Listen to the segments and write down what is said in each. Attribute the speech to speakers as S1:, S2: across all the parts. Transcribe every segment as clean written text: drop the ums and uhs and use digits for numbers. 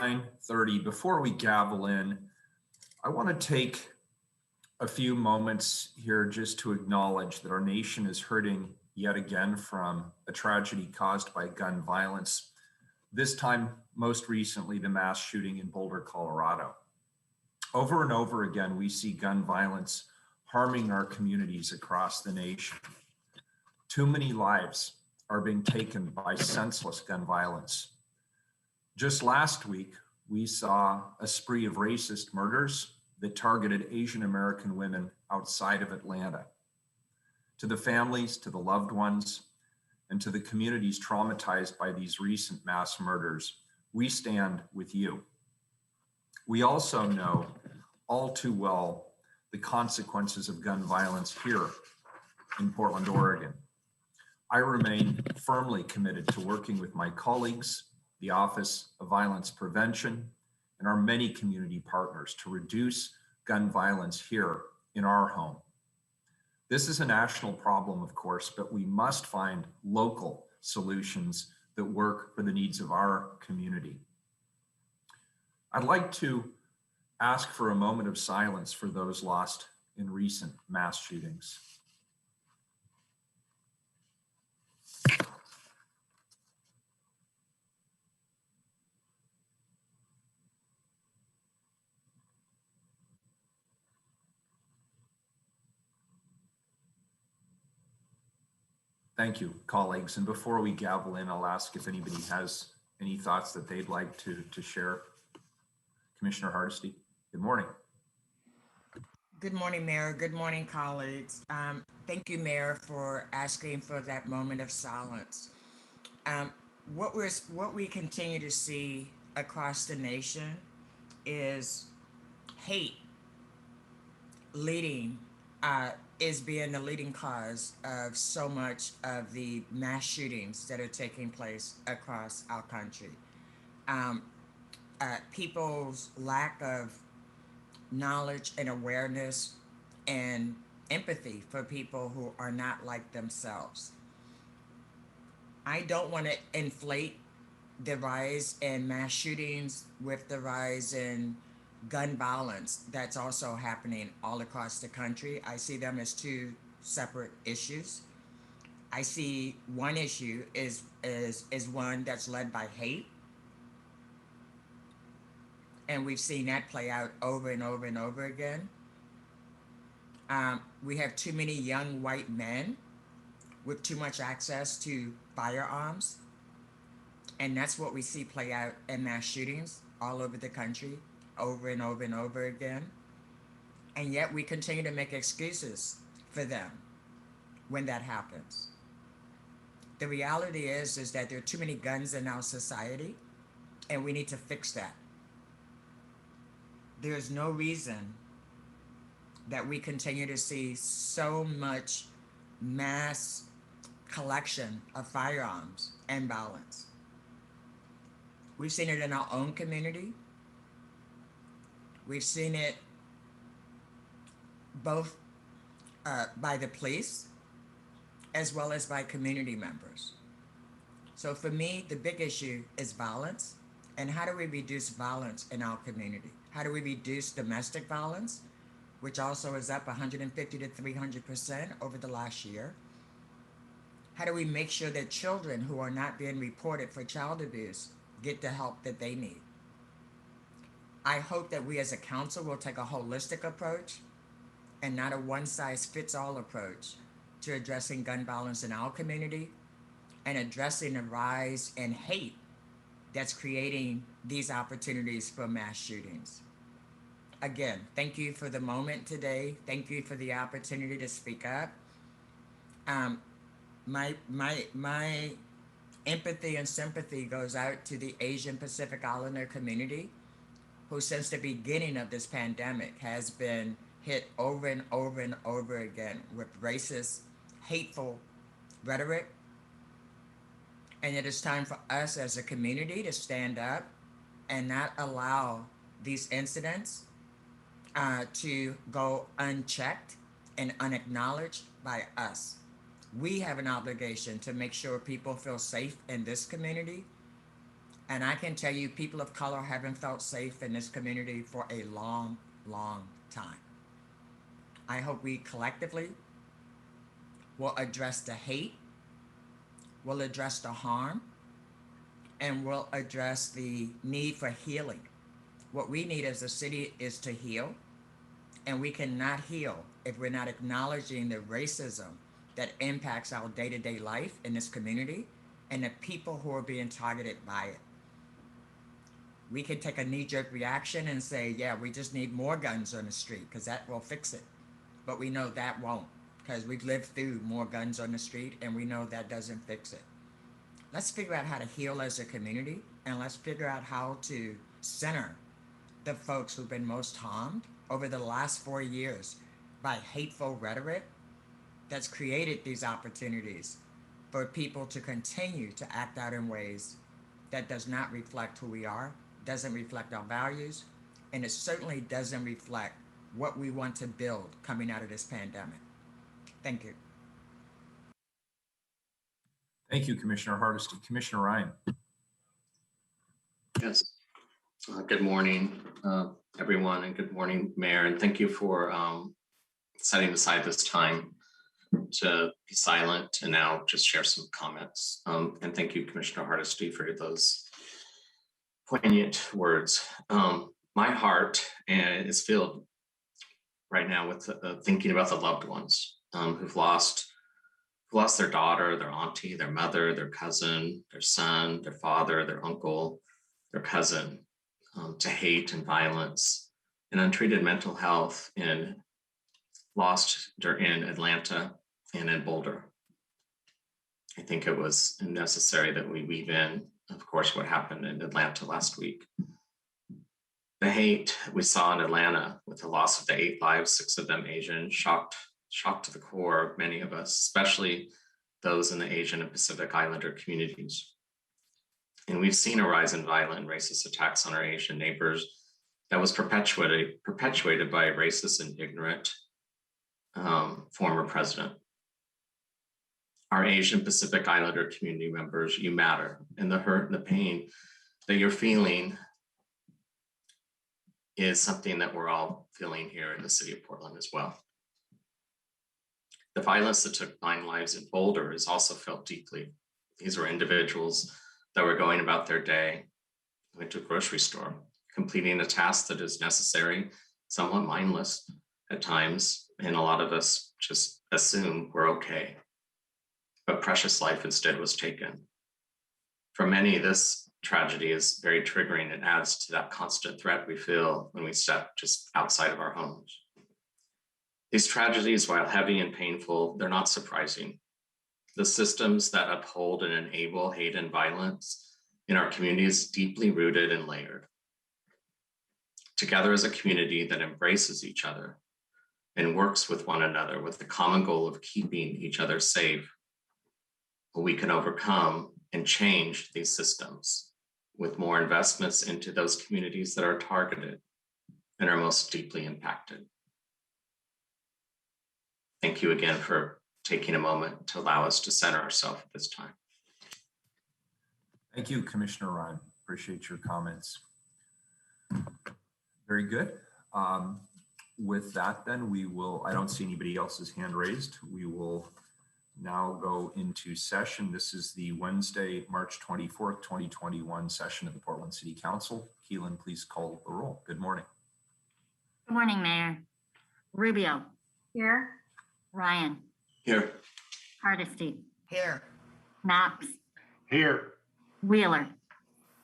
S1: 9:30. Before we gavel in, I want to take a few moments here just to acknowledge that our nation is hurting yet again from a tragedy caused by gun violence. This time, most recently, the mass shooting in Boulder, Colorado. Over and over again, we see gun violence harming our communities across the nation. Too many lives are being taken by senseless gun violence. Just last week, we saw a spree of racist murders that targeted Asian American women outside of Atlanta. To the families, to the loved ones, and to the communities traumatized by these recent mass murders, we stand with you. We also know all too well the consequences of gun violence here in Portland, Oregon. I remain firmly committed to working with my colleagues, the Office of Violence Prevention, and our many community partners to reduce gun violence here in our home. This is a national problem, of course, but we must find local solutions that work for the needs of our community. I'd like to ask for a moment of silence for those lost in recent mass shootings. Thank you, colleagues. And before we gavel in, I'll ask if anybody has any thoughts that they'd like to share. Commissioner Hardesty, good morning.
S2: Good morning, Mayor. Good morning, colleagues. Thank you, Mayor, for asking for that moment of silence. Um, what we continue to see across the nation is hate leading is being the leading cause of so much of the mass shootings that are taking place across our country. Um, People's lack of knowledge and awareness and empathy for people who are not like themselves. I don't want to inflate the rise in mass shootings with the rise in gun violence that's also happening all across the country. I see them as two separate issues. I see one issue is one that's led by hate, and we've seen that play out over and over and over again. We have too many young white men with too much access to firearms, and that's what we see play out in mass shootings all over the country, over and over and over again. And yet we continue to make excuses for them when that happens. The reality is that there are too many guns in our society, and we need to fix that. There is no reason that we continue to see so much mass collection of firearms and violence. We've seen it in our own community. We've seen it both by the police as well as by community members. So for me, the big issue is violence. And how do we reduce violence in our community? How do we reduce domestic violence, which also is up 150 to 300% over the last year? How do we make sure that children who are not being reported for child abuse get the help that they need? I hope that we as a council will take a holistic approach and not a one-size-fits-all approach to addressing gun violence in our community and addressing the rise in hate that's creating these opportunities for mass shootings. Again, thank you for the moment today. Thank you for the opportunity to speak up. Um, my empathy and sympathy goes out to the Asian Pacific Islander community, who since the beginning of this pandemic has been hit over and over and over again with racist, hateful rhetoric. And it is time for us as a community to stand up and not allow these incidents to go unchecked and unacknowledged by us. We have an obligation to make sure people feel safe in this community, And I can tell you, people of color haven't felt safe in this community for a long, long time. I hope we collectively will address the hate, will address the harm, and will address the need for healing. What we need as a city is to heal, and we cannot heal if we're not acknowledging the racism that impacts our day to day life in this community and the people who are being targeted by it. We can take a knee jerk reaction and say, yeah, we just need more guns on the street because that will fix it. But we know that won't, because we've lived through more guns on the street and we know that doesn't fix it. Let's figure out how to heal as a community, and let's figure out how to center the folks who've been most harmed over the last 4 years by hateful rhetoric that's created these opportunities for people to continue to act out in ways that does not reflect who we are, doesn't reflect our values, and it certainly doesn't reflect what we want to build coming out of this pandemic. Thank you.
S1: Thank you, Commissioner Hardesty. Commissioner Ryan.
S3: Yes. Good morning, everyone, and good morning, Mayor. And thank you for setting aside this time to be silent and now just share some comments. And thank you, Commissioner Hardesty, for those poignant words. My heart is filled right now with thinking about the loved ones who've lost their daughter, their auntie, their mother, their cousin, their son, their father, their uncle, their cousin, to hate and violence and untreated mental health in Atlanta and in Boulder. I think it was necessary that we weave in, of course, what happened in Atlanta last week. The hate we saw in Atlanta with the loss of the 8 lives, 6 of them Asian, shocked to the core, many of us, especially those in the Asian and Pacific Islander communities. And we've seen a rise in violent and racist attacks on our Asian neighbors that was perpetuated by a racist and ignorant former president. Our Asian Pacific Islander community members, you matter, and the hurt and the pain that you're feeling is something that we're all feeling here in the city of Portland as well. The violence that took 9 lives in Boulder is also felt deeply. These were individuals that were going about their day, went to a grocery store, completing a task that is necessary, somewhat mindless at times, and a lot of us just assume we're okay. But precious life instead was taken. For many, this tragedy is very triggering and adds to that constant threat we feel when we step just outside of our homes. These tragedies, while heavy and painful, they're not surprising. The systems that uphold and enable hate and violence in our community is deeply rooted and layered. Together as a community that embraces each other and works with one another with the common goal of keeping each other safe, we can overcome and change these systems with more investments into those communities that are targeted and are most deeply impacted. Thank you again for taking a moment to allow us to center ourselves at this time.
S1: Thank you, Commissioner Ryan. Appreciate your comments. Very good. With that, then I don't see anybody else's hand raised. We will now go into session. This is the Wednesday, March 24th, 2021 session of the Portland City Council. Keelan, please call the roll. Good morning.
S4: Good morning, Mayor. Rubio.
S5: Here.
S4: Ryan.
S3: Here.
S4: Hardesty.
S2: Here.
S4: Knox.
S6: Here.
S4: Wheeler.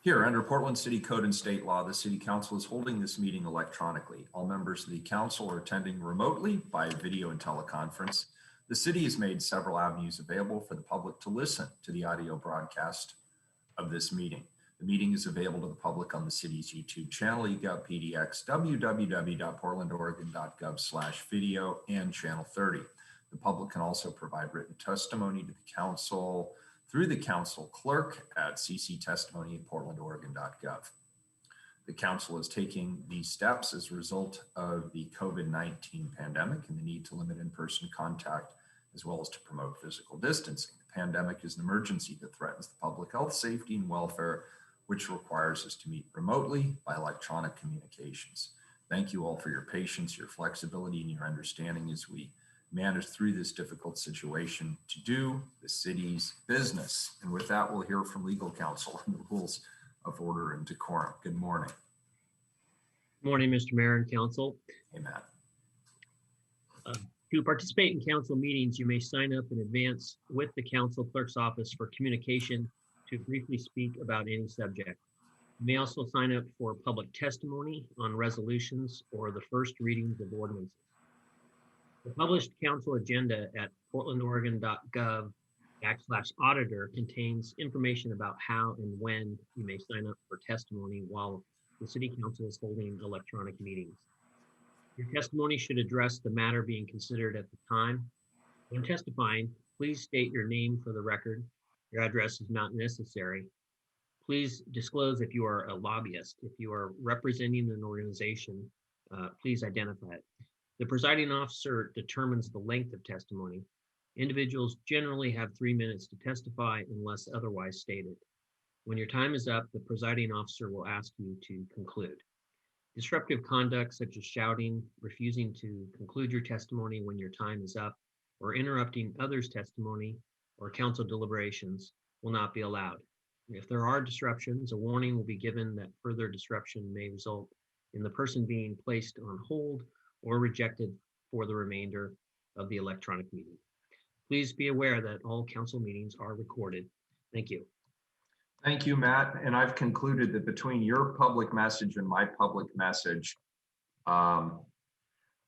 S1: Here, under Portland City Code and state law, the City Council is holding this meeting electronically. All members of the council are attending remotely by video and teleconference. The city has made several avenues available for the public to listen to the audio broadcast of this meeting. The meeting is available to the public on the city's YouTube channel, eGov PDX, www.portlandoregon.gov/video, and Channel 30. The public can also provide written testimony to the council through the council clerk at cctestimony@portlandoregon.gov. The council is taking these steps as a result of the COVID-19 pandemic and the need to limit in-person contact, as well as to promote physical distancing. The pandemic is an emergency that threatens the public health, safety, and welfare which requires us to meet remotely by electronic communications. Thank you all for your patience, your flexibility, and your understanding as we manage through this difficult situation to do the city's business. And with that, we'll hear from legal counsel on the rules of order and decorum. Good morning.
S5: Morning, Mr. Mayor and Council.
S1: Hey, Matt.
S5: To participate in council meetings, you may sign up in advance with the council clerk's office for communication to briefly speak about any subject. You may also sign up for public testimony on resolutions or the first readings of ordinances. The published council agenda at portlandoregon.gov/auditor contains information about how and when you may sign up for testimony while the city council is holding electronic meetings. Your testimony should address the matter being considered at the time. When testifying, please state your name for the record. Your address is not necessary. Please disclose if you are a lobbyist. If you are representing an organization, please identify it. The presiding officer determines the length of testimony. Individuals generally have 3 minutes to testify unless otherwise stated. When your time is up, the presiding officer will ask you to conclude. Disruptive conduct such as shouting, refusing to conclude your testimony when your time is up, or interrupting others' testimony or council deliberations will not be allowed. If there are disruptions, a warning will be given that further disruption may result in the person being placed on hold or rejected for the remainder of the electronic meeting. Please be aware that all council meetings are recorded. Thank you.
S1: Thank you, Matt. And I've concluded that between your public message and my public message,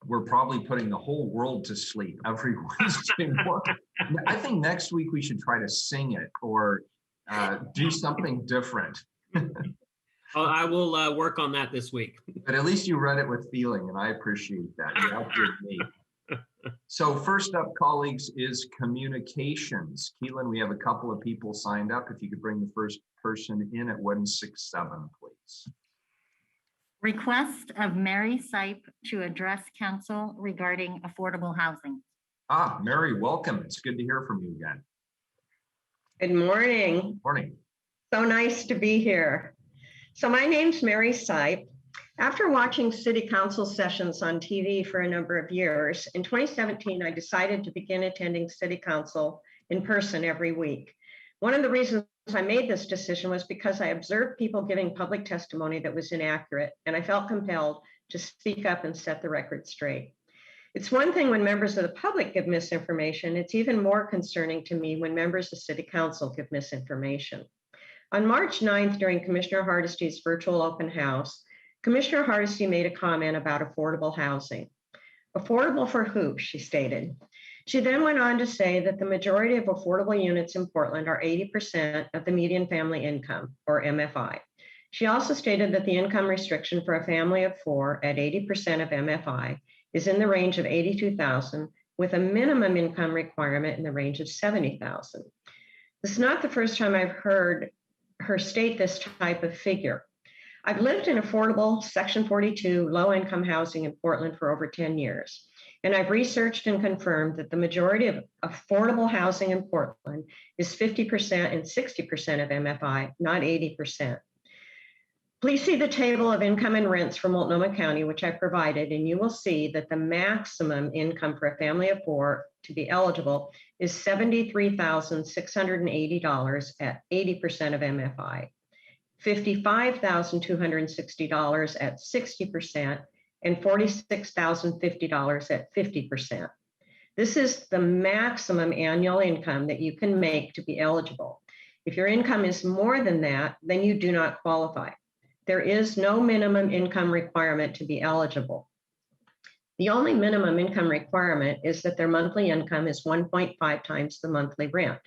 S1: we're probably putting the whole world to sleep every Wednesday morning. I think next week we should try to sing it or do something different.
S5: I will work on that this week.
S1: But at least you read it with feeling, and I appreciate that. You outdid me. So first up, colleagues, is communications. Keelan, we have a couple of people signed up. If you could bring the first person in at 167, please.
S4: Request of Mary Sipe to address council regarding affordable housing.
S1: Mary, welcome. It's good to hear from you again.
S6: Good morning.
S1: Morning.
S6: So nice to be here. So my name's Mary Sipe. After watching city council sessions on TV for a number of years, in 2017, I decided to begin attending city council in person every week. One of the reasons I made this decision was because I observed people giving public testimony that was inaccurate, and I felt compelled to speak up and set the record straight. It's one thing when members of the public give misinformation. It's even more concerning to me when members of city council give misinformation. On March 9th, during Commissioner Hardesty's virtual open house, Commissioner Hardesty made a comment about affordable housing. Affordable for who, she stated. She then went on to say that the majority of affordable units in Portland are 80% of the median family income, or MFI. She also stated that the income restriction for a family of 4 at 80% of MFI is in the range of $82,000, with a minimum income requirement in the range of $70,000. This is not the first time I've heard her state this type of figure. I've lived in affordable Section 42 low-income housing in Portland for over 10 years, and I've researched and confirmed that the majority of affordable housing in Portland is 50% and 60% of MFI, not 80%. Please see the table of income and rents for Multnomah County, which I provided, and you will see that the maximum income for a family of 4 to be eligible is $73,680 at 80% of MFI. $55,260 at 60%, and $46,050 at 50%. This is the maximum annual income that you can make to be eligible. If your income is more than that, then you do not qualify. There is no minimum income requirement to be eligible. The only minimum income requirement is that their monthly income is 1.5 times the monthly rent.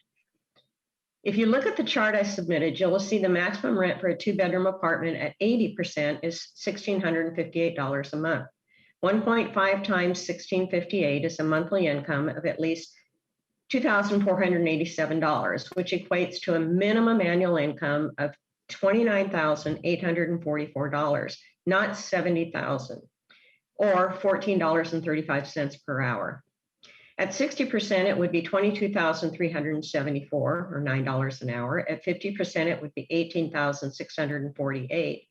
S6: If you look at the chart I submitted, you'll see the maximum rent for a 2-bedroom apartment at 80% is $1,658 a month. 1.5 times $1,658 is a monthly income of at least $2,487, which equates to a minimum annual income of $29,844, not $70,000, or $14.35 per hour. At 60%, it would be $22,374 or $9 an hour. At 50%, it would be $18,648,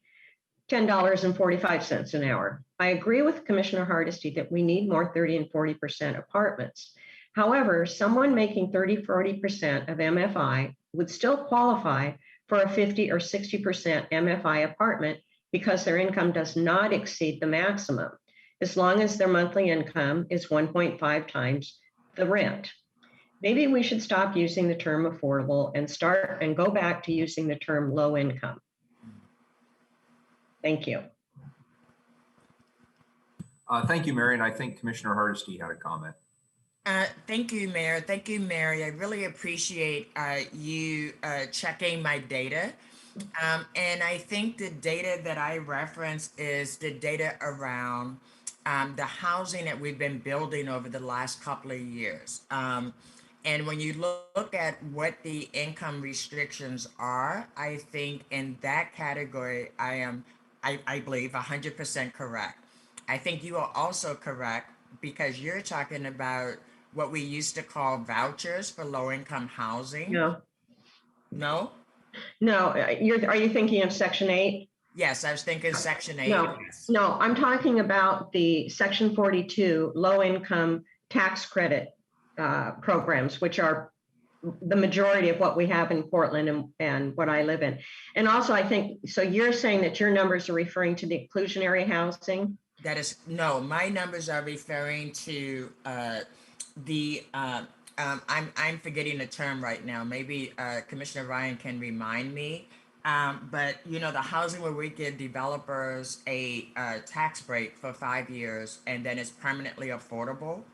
S6: $10.45 an hour. I agree with Commissioner Hardesty that we need more 30 and 40% apartments. However, someone making 30-40% of MFI would still qualify for a 50 or 60% MFI apartment because their income does not exceed the maximum, as long as their monthly income is 1.5 times the rent. Maybe we should stop using the term affordable and go back to using the term low income. Thank you.
S1: Thank you, Mary. And I think Commissioner Hardesty had a comment.
S2: Thank you, Mayor. Thank you, Mary. I really appreciate you checking my data. And I think the data that I referenced is the data around the housing that we've been building over the last couple of years. And when you look at what the income restrictions are, I think in that category, I believe 100% correct. I think you are also correct because you're talking about what we used to call vouchers for low-income housing.
S6: No,
S2: No?
S6: no. Are you thinking of Section 8?
S2: Yes, I was thinking Section 8.
S6: No,
S2: Yes.
S6: no, I'm talking about the Section 42 low-income tax credit programs, which are the majority of what we have in Portland and what I live in. And also, I think, so you're saying that your numbers are referring to the inclusionary housing?
S2: That is, no, my numbers are referring to I'm forgetting the term right now. Maybe Commissioner Ryan can remind me. But you know, the housing where we give developers a tax break for 5 years and then it's permanently affordable.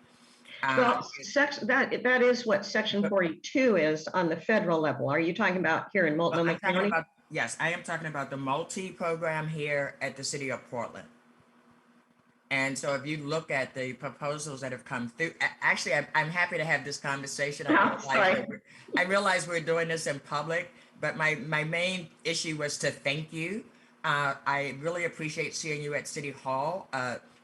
S6: Well, that is what Section 42 is on the federal level. Are you talking about here in Multnomah County?
S2: Yes, I am talking about the multi-program here at the city of Portland. And so if you look at the proposals that have come through, actually, I'm happy to have this conversation. I realize we're doing this in public, but my main issue was to thank you. I really appreciate seeing you at City Hall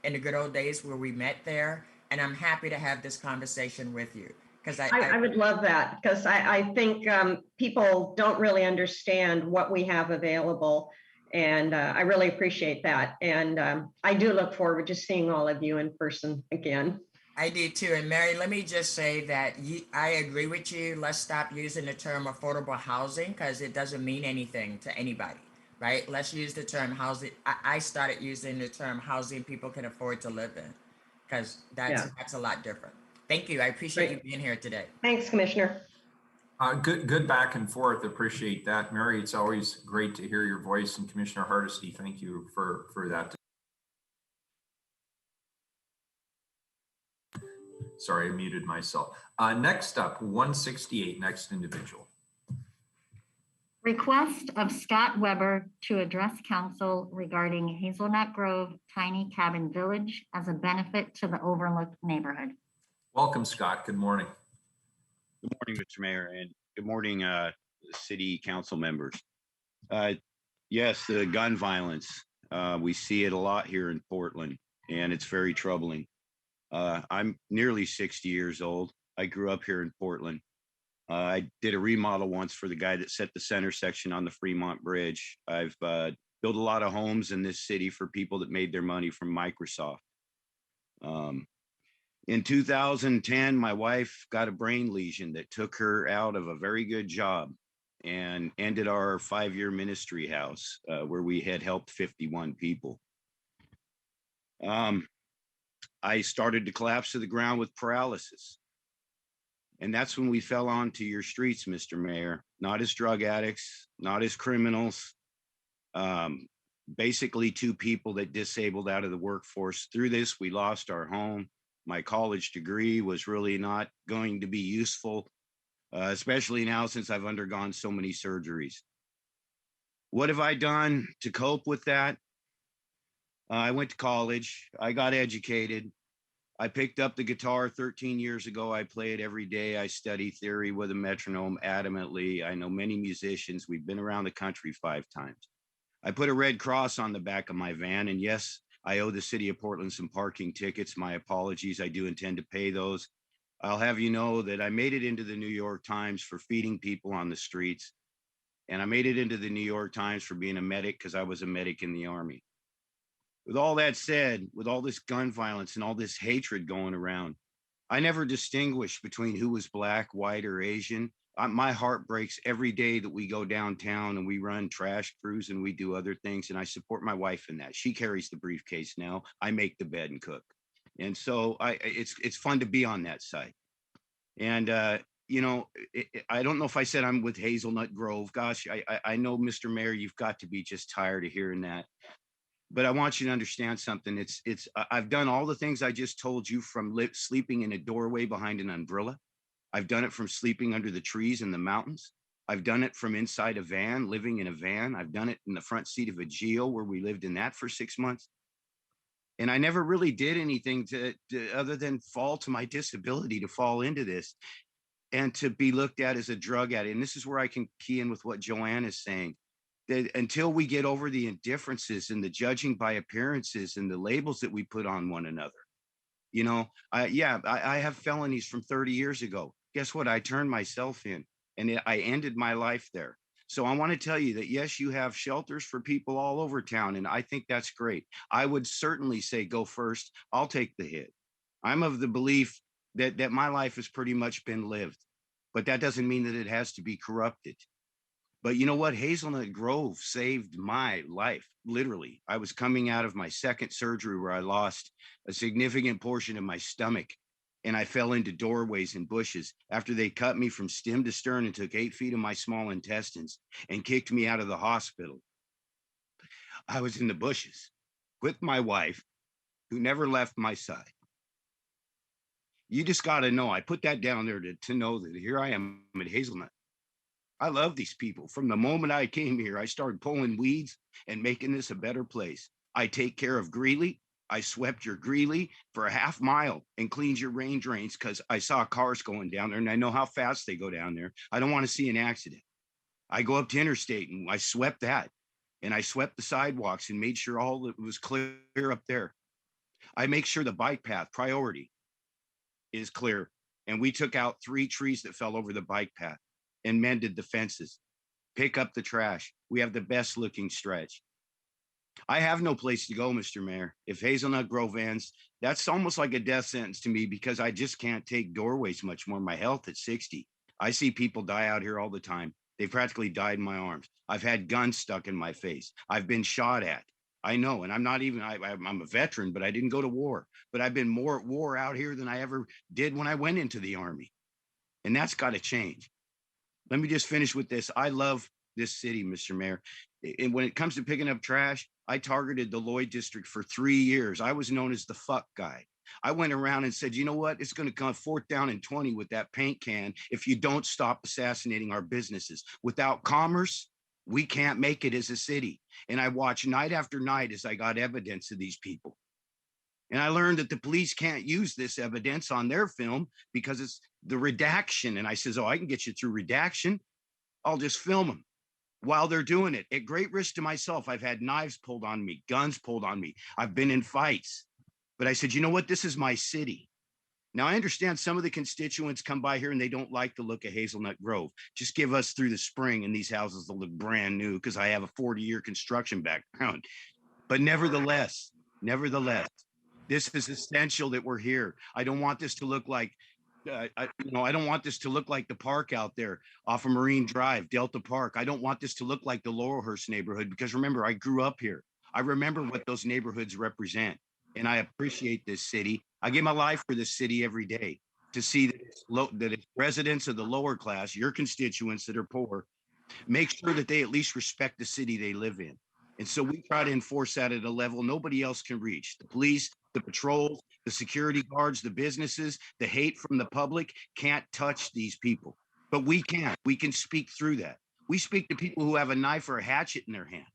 S2: in the good old days where we met there. And I'm happy to have this conversation with you. Because I
S6: would love that, because I think people don't really understand what we have available. And I really appreciate that. And I do look forward to seeing all of you in person again.
S2: I do too. And Mary, let me just say that I agree with you. Let's stop using the term affordable housing because it doesn't mean anything to anybody, right? Let's use the term housing. I started using the term housing people can afford to live in because that's a lot different. Thank you. I appreciate you being here today.
S6: Thanks, Commissioner.
S1: Good back and forth. Appreciate that. Mary, it's always great to hear your voice, and Commissioner Hardesty, thank you for that. Sorry, I muted myself. Next up, 168, next individual.
S4: Request of Scott Weber to address council regarding Hazelnut Grove Tiny Cabin Village as a benefit to the overlooked neighborhood.
S1: Welcome, Scott. Good morning.
S7: Good morning, Mr. Mayor, and good morning, city council members. Yes, the gun violence, we see it a lot here in Portland, and it's very troubling. I'm nearly 60 years old. I grew up here in Portland. I did a remodel once for the guy that set the center section on the Fremont Bridge. I've built a lot of homes in this city for people that made their money from Microsoft. In 2010, my wife got a brain lesion that took her out of a very good job and ended our 5-year ministry house where we had helped 51 people. I started to collapse to the ground with paralysis. And that's when we fell onto your streets, Mr. Mayor, not as drug addicts, not as criminals, basically 2 people that disabled out of the workforce. Through this, we lost our home. My college degree was really not going to be useful, especially now since I've undergone so many surgeries. What have I done to cope with that? I went to college. I got educated. I picked up the guitar 13 years ago. I play it every day. I study theory with a metronome adamantly. I know many musicians. We've been around the country 5 times. I put a red cross on the back of my van, and yes, I owe the city of Portland some parking tickets. My apologies. I do intend to pay those. I'll have you know that I made it into the New York Times for feeding people on the streets. And I made it into the New York Times for being a medic because I was a medic in the Army. With all that said, with all this gun violence and all this hatred going around, I never distinguished between who was black, white, or Asian. My heart breaks every day that we go downtown and we run trash crews and we do other things. And I support my wife in that. She carries the briefcase now. I make the bed and cook. And so it's fun to be on that side. And I don't know if I said I'm with Hazelnut Grove. Gosh, I know, Mr. Mayor, you've got to be just tired of hearing that. But I want you to understand something. I've done all the things I just told you, from sleeping in a doorway behind an umbrella. I've done it from sleeping under the trees in the mountains. I've done it from inside a van, living in a van. I've done it in the front seat of a Geo, where we lived in that for 6 months. And I never really did anything to other than fall to my disability to fall into this and to be looked at as a drug addict. And this is where I can key in with what Joanne is saying, that until we get over the indifferences and the judging by appearances and the labels that we put on one another, I have felonies from 30 years ago. Guess what? I turned myself in and I ended my life there. So I want to tell you that, yes, you have shelters for people all over town, and I think that's great. I would certainly say go first. I'll take the hit. I'm of the belief that my life has pretty much been lived, but that doesn't mean that it has to be corrupted. But you know what? Hazelnut Grove saved my life. Literally, I was coming out of my second surgery where I lost a significant portion of my stomach, and I fell into doorways and bushes after they cut me from stem to stern and took 8 feet of my small intestines and kicked me out of the hospital. I was in the bushes with my wife, who never left my side. You just got to know, I put that down there to know that here I am at Hazelnut. I love these people. From the moment I came here, I started pulling weeds and making this a better place. I take care of Greeley. I swept your Greeley for a half mile and cleaned your rain drains because I saw cars going down there and I know how fast they go down there. I don't want to see an accident. I go up to Interstate and I swept that, and I swept the sidewalks and made sure all that was clear up there. I make sure the bike path priority is clear. And we took out 3 trees that fell over the bike path and mended the fences. Pick up the trash. We have the best looking stretch. I have no place to go, Mr. Mayor. If Hazelnut Grove ends, that's almost like a death sentence to me because I just can't take doorways much more. My health at 60. I see people die out here all the time. They practically died in my arms. I've had guns stuck in my face. I've been shot at. I know, and I'm not even, I'm a veteran, but I didn't go to war. But I've been more at war out here than I ever did when I went into the Army. And that's got to change. Let me just finish with this. I love this city, Mr. Mayor. And when it comes to picking up trash, I targeted the Lloyd district for 3 years. I was known as the fuck guy. I went around and said, you know what? It's going to come 4th down and 20 with that paint can if you don't stop assassinating our businesses. Without commerce, we can't make it as a city. And I watched night after night as I got evidence of these people. And I learned that the police can't use this evidence on their film because it's the redaction. And I says, oh, I can get you through redaction. I'll just film them while they're doing it at great risk to myself. I've had knives pulled on me, guns pulled on me. I've been in fights. But I said, you know what? This is my city. Now, I understand some of the constituents come by here and they don't like the look of Hazelnut Grove. Just give us through the spring and these houses will look brand new because I have a 40-year construction background. But nevertheless, this is essential that we're here. I don't want this to look like, I don't want this to look like the park out there off of Marine Drive, Delta Park. I don't want this to look like the Laurelhurst neighborhood because remember, I grew up here. I remember what those neighborhoods represent. And I appreciate this city. I give my life for this city every day to see that it's residents of the lower class, your constituents that are poor, make sure that they at least respect the city they live in. And so we try to enforce that at a level nobody else can reach. The police, the patrols, the security guards, the businesses, the hate from the public can't touch these people. But we can. We can speak through that. We speak to people who have a knife or a hatchet in their hand,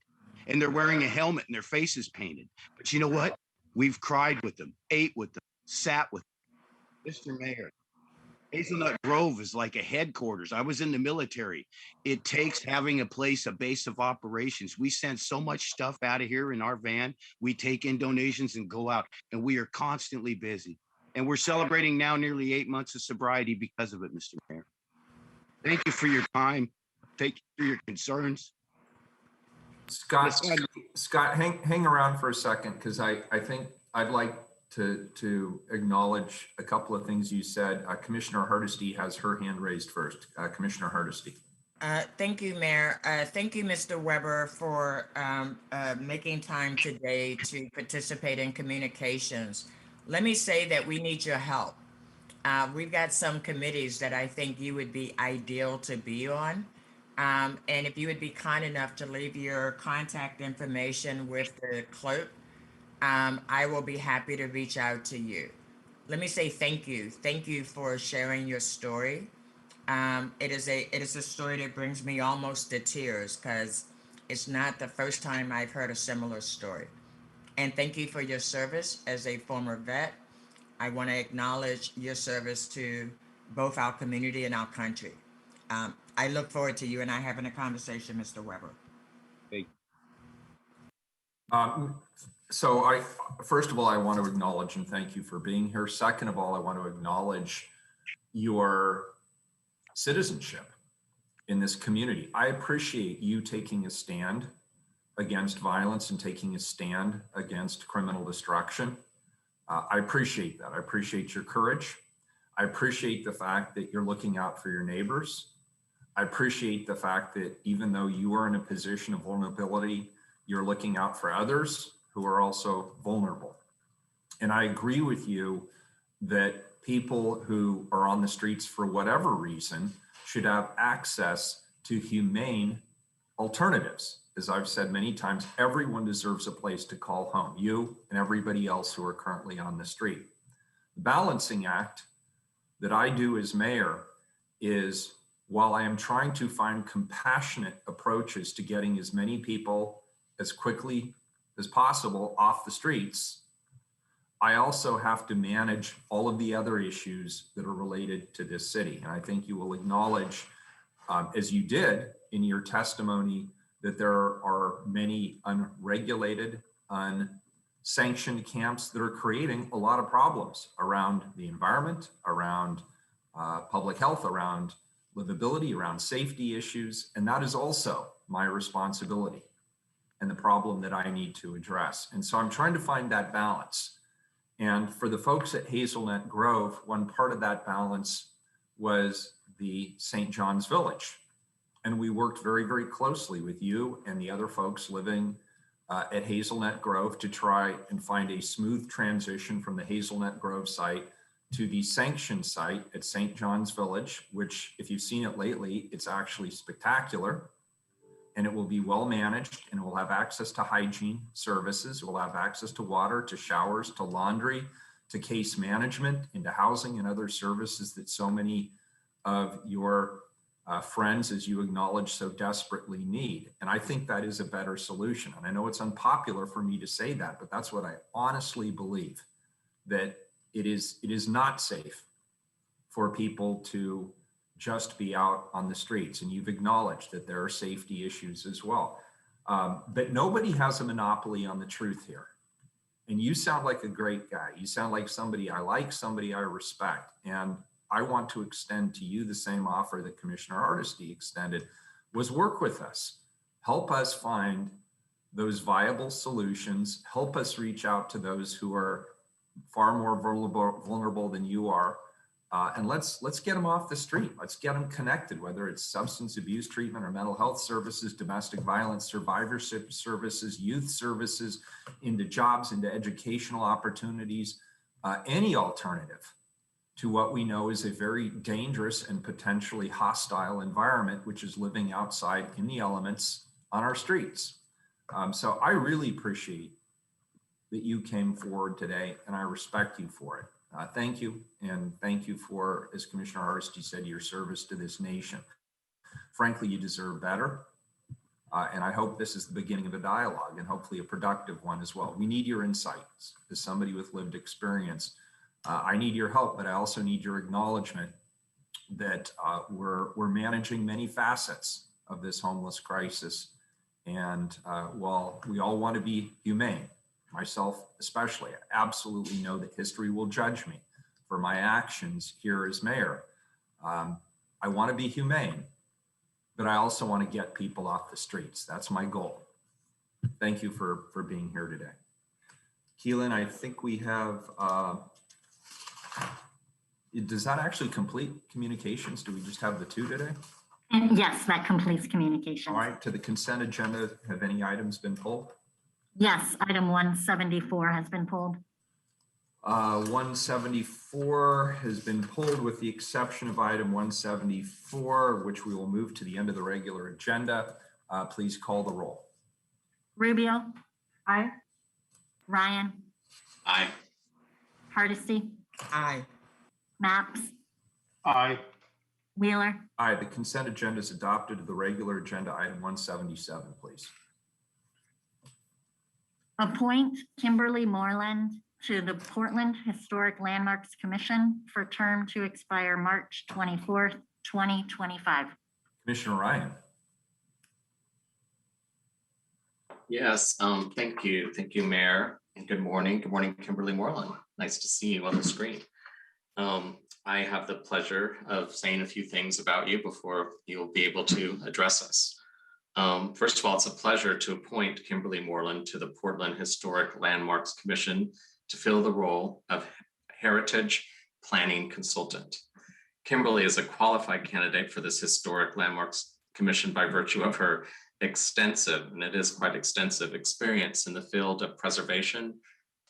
S7: and they're wearing a helmet and their face is painted. But you know what? We've cried with them, ate with them, sat with them. Mr. Mayor, Hazelnut Grove is like a headquarters. I was in the military. It takes having a place, a base of operations. We send so much stuff out of here in our van. We take in donations and go out, and we are constantly busy. And we're celebrating now nearly 8 months of sobriety because of it, Mr. Mayor. Thank you for your time. Thank you for your concerns.
S1: Scott,
S7: Yes,
S1: Scott, hang around for a second, because I think I'd like to acknowledge a couple of things you said. Commissioner Hardesty has her hand raised first. Commissioner Hardesty.
S2: Thank you, Mayor. Thank you, Mr. Weber, for making time today to participate in communications. Let me say that we need your help. We've got some committees that I think you would be ideal to be on. And if you would be kind enough to leave your contact information with the clerk, I will be happy to reach out to you. Let me say thank you. Thank you for sharing your story. It is a story that brings me almost to tears, because it's not the first time I've heard a similar story. And thank you for your service as a former vet. I want to acknowledge your service to both our community and our country. I look forward to you and I having a conversation, Mr. Weber.
S1: So first of all, I want to acknowledge and thank you for being here. Second of all, I want to acknowledge your citizenship in this community. I appreciate you taking a stand against violence and taking a stand against criminal destruction. I appreciate that. I appreciate your courage. I appreciate the fact that you're looking out for your neighbors. I appreciate the fact that even though you are in a position of vulnerability, you're looking out for others who are also vulnerable. And I agree with you that people who are on the streets for whatever reason should have access to humane alternatives. As I've said many times, everyone deserves a place to call home, you and everybody else who are currently on the street. The balancing act that I do as mayor is, while I am trying to find compassionate approaches to getting as many people as quickly as possible off the streets, I also have to manage all of the other issues that are related to this city. And I think you will acknowledge, as you did in your testimony, that there are many unregulated, unsanctioned camps that are creating a lot of problems around the environment, around public health, around livability, around safety issues. And that is also my responsibility and the problem that I need to address. And so I'm trying to find that balance. And for the folks at Hazelnut Grove, one part of that balance was the St. John's Village. And we worked very, very closely with you and the other folks living at Hazelnut Grove to try and find a smooth transition from the Hazelnut Grove site to the sanctioned site at St. John's Village, which, if you've seen it lately, it's actually spectacular. And it will be well managed, and it will have access to hygiene services. It will have access to water, to showers, to laundry, to case management, into housing and other services that so many of your friends, as you acknowledge, so desperately need. And I think that is a better solution. And I know it's unpopular for me to say that, but that's what I honestly believe, that it is not safe for people to just be out on the streets. And you've acknowledged that there are safety issues as well. But nobody has a monopoly on the truth here. And you sound like a great guy. You sound like somebody I like, somebody I respect. And I want to extend to you the same offer that Commissioner Hardesty extended, was work with us. Help us find those viable solutions. Help us reach out to those who are far more vulnerable than you are. And let's get them off the street. Let's get them connected, whether it's substance abuse treatment or mental health services, domestic violence survivorship services, youth services, into jobs, into educational opportunities, any alternative to what we know is a very dangerous and potentially hostile environment, which is living outside in the elements on our streets. So I really appreciate that you came forward today, and I respect you for it. Thank you, and thank you for, as Commissioner Hardesty said, your service to this nation. Frankly, you deserve better, and I hope this is the beginning of a dialogue, and hopefully a productive one as well. We need your insights as somebody with lived experience. I need your help, but I also need your acknowledgement that we're managing many facets of this homeless crisis. And while we all want to be humane, myself especially, I absolutely know that history will judge me. for my actions here as mayor. I want to be humane, but I also want to get people off the streets. That's my goal. Thank you for being here today. Keelan, I think we have, does that actually complete communications? Do we just have the two today?
S4: And yes, that completes communications.
S1: All right, to the consent agenda, have any items been pulled?
S4: Yes, item 174 has been pulled.
S1: 174 has been pulled with the exception of item 174, which we will move to the end of the regular agenda. Please call the roll.
S4: Rubio. Aye. Ryan.
S3: Aye.
S4: Hardesty.
S2: Aye.
S4: Maps.
S8: Aye.
S4: Wheeler.
S1: Aye, the consent agenda is adopted to the regular agenda. Item 177, please.
S4: Appoint Kimberly Moreland to the Portland Historic Landmarks Commission for term to expire March 24th, 2025.
S1: Commissioner Ryan.
S3: Yes, thank you. Thank you, Mayor. And good morning. Good morning, Kimberly Moreland. Nice to see you on the screen. I have the pleasure of saying a few things about you before you'll be able to address us. First of all, it's a pleasure to appoint Kimberly Moreland to the Portland Historic Landmarks Commission to fill the role of Heritage Planning Consultant. Kimberly is a qualified candidate for this Historic Landmarks Commission by virtue of her extensive, and it is quite extensive, experience in the field of preservation,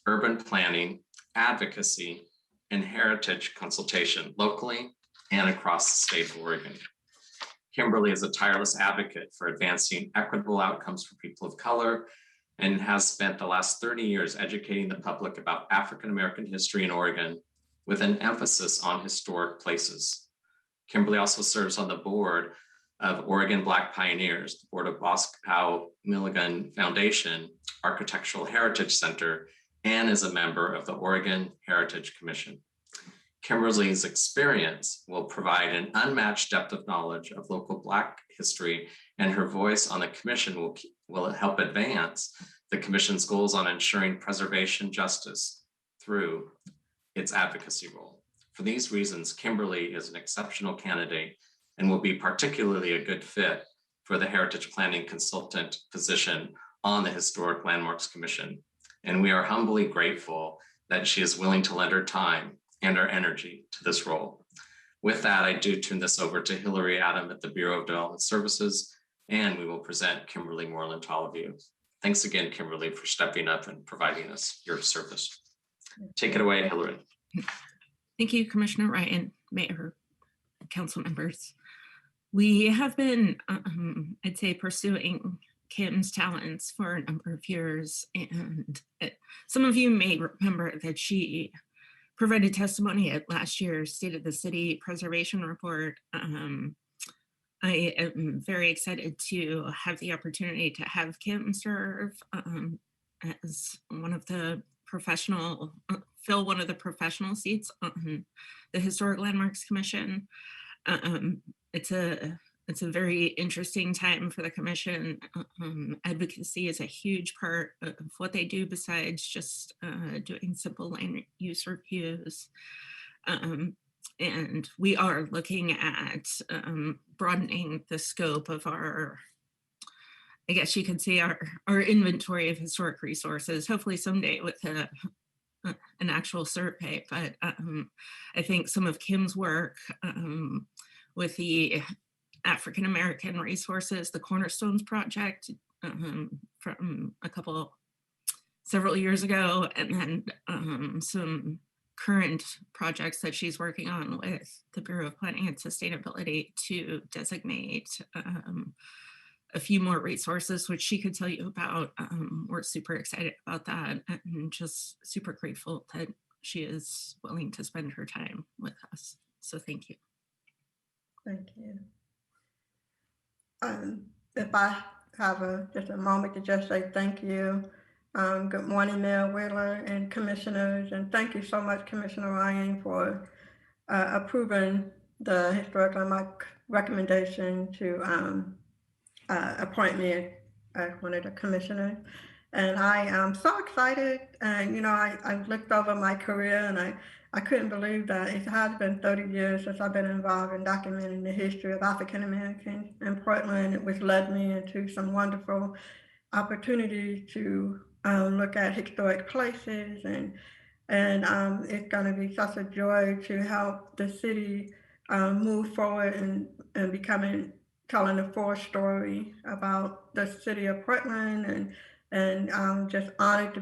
S3: urban planning, advocacy, and heritage consultation locally and across the state of Oregon. Kimberly is a tireless advocate for advancing equitable outcomes for people of color and has spent the last 30 years educating the public about African-American history in Oregon with an emphasis on historic places. Kimberly also serves on the board of Oregon Black Pioneers, the board of Boscow Milligan Foundation, Architectural Heritage Center, and is a member of the Oregon Heritage Commission. Kimberly's experience will provide an unmatched depth of knowledge of local Black history, and her voice on the commission will help advance the commission's goals on ensuring preservation justice through its advocacy role. For these reasons, Kimberly is an exceptional candidate and will be particularly a good fit for the Heritage Planning Consultant position on the Historic Landmarks Commission. And we are humbly grateful that she is willing to lend her time and her energy to this role. With that, I do turn this over to Hillary Adam at the Bureau of Development Services, and we will present Kimberly Moreland to all of you. Thanks again, Kimberly, for stepping up and providing us your service. Take it away, Hillary.
S9: Thank you, Commissioner Ryan, Mayor, council members. We have been, I'd say, pursuing Kim's talents for a number of years, and some of you may remember that she provided testimony at last year's State of the City Preservation Report. I am very excited to have the opportunity to have Kim serve as one of the professional, fill one of the professional seats on the Historic Landmarks Commission. It's a very interesting time for the commission. Advocacy is a huge part of what they do besides just doing simple land use reviews. And we are looking at broadening the scope of our, I guess you could say, our inventory of historic resources, hopefully someday with an actual survey. But I think some of Kim's work with the African American resources, the Cornerstones Project from several years ago, and then some current projects that she's working on with the Bureau of Planning and Sustainability to designate a few more resources, which she could tell you about. We're super excited about that and just super grateful that she is willing to spend her time with us. So thank you.
S10: Thank you. If I have just a moment to just say thank you. Good morning, Mayor Wheeler and commissioners, and thank you so much, Commissioner Ryan, for approving the Historic Landmark recommendation to appoint me as one of the commissioners. And I am so excited. And, you know, I looked over my career and I couldn't believe that it has been 30 years since I've been involved in documenting the history of African Americans in Portland, which led me into some wonderful opportunities to look at historic places, and it's going to be such a joy to help the city move forward and telling the full story about the city of Portland, and just honored to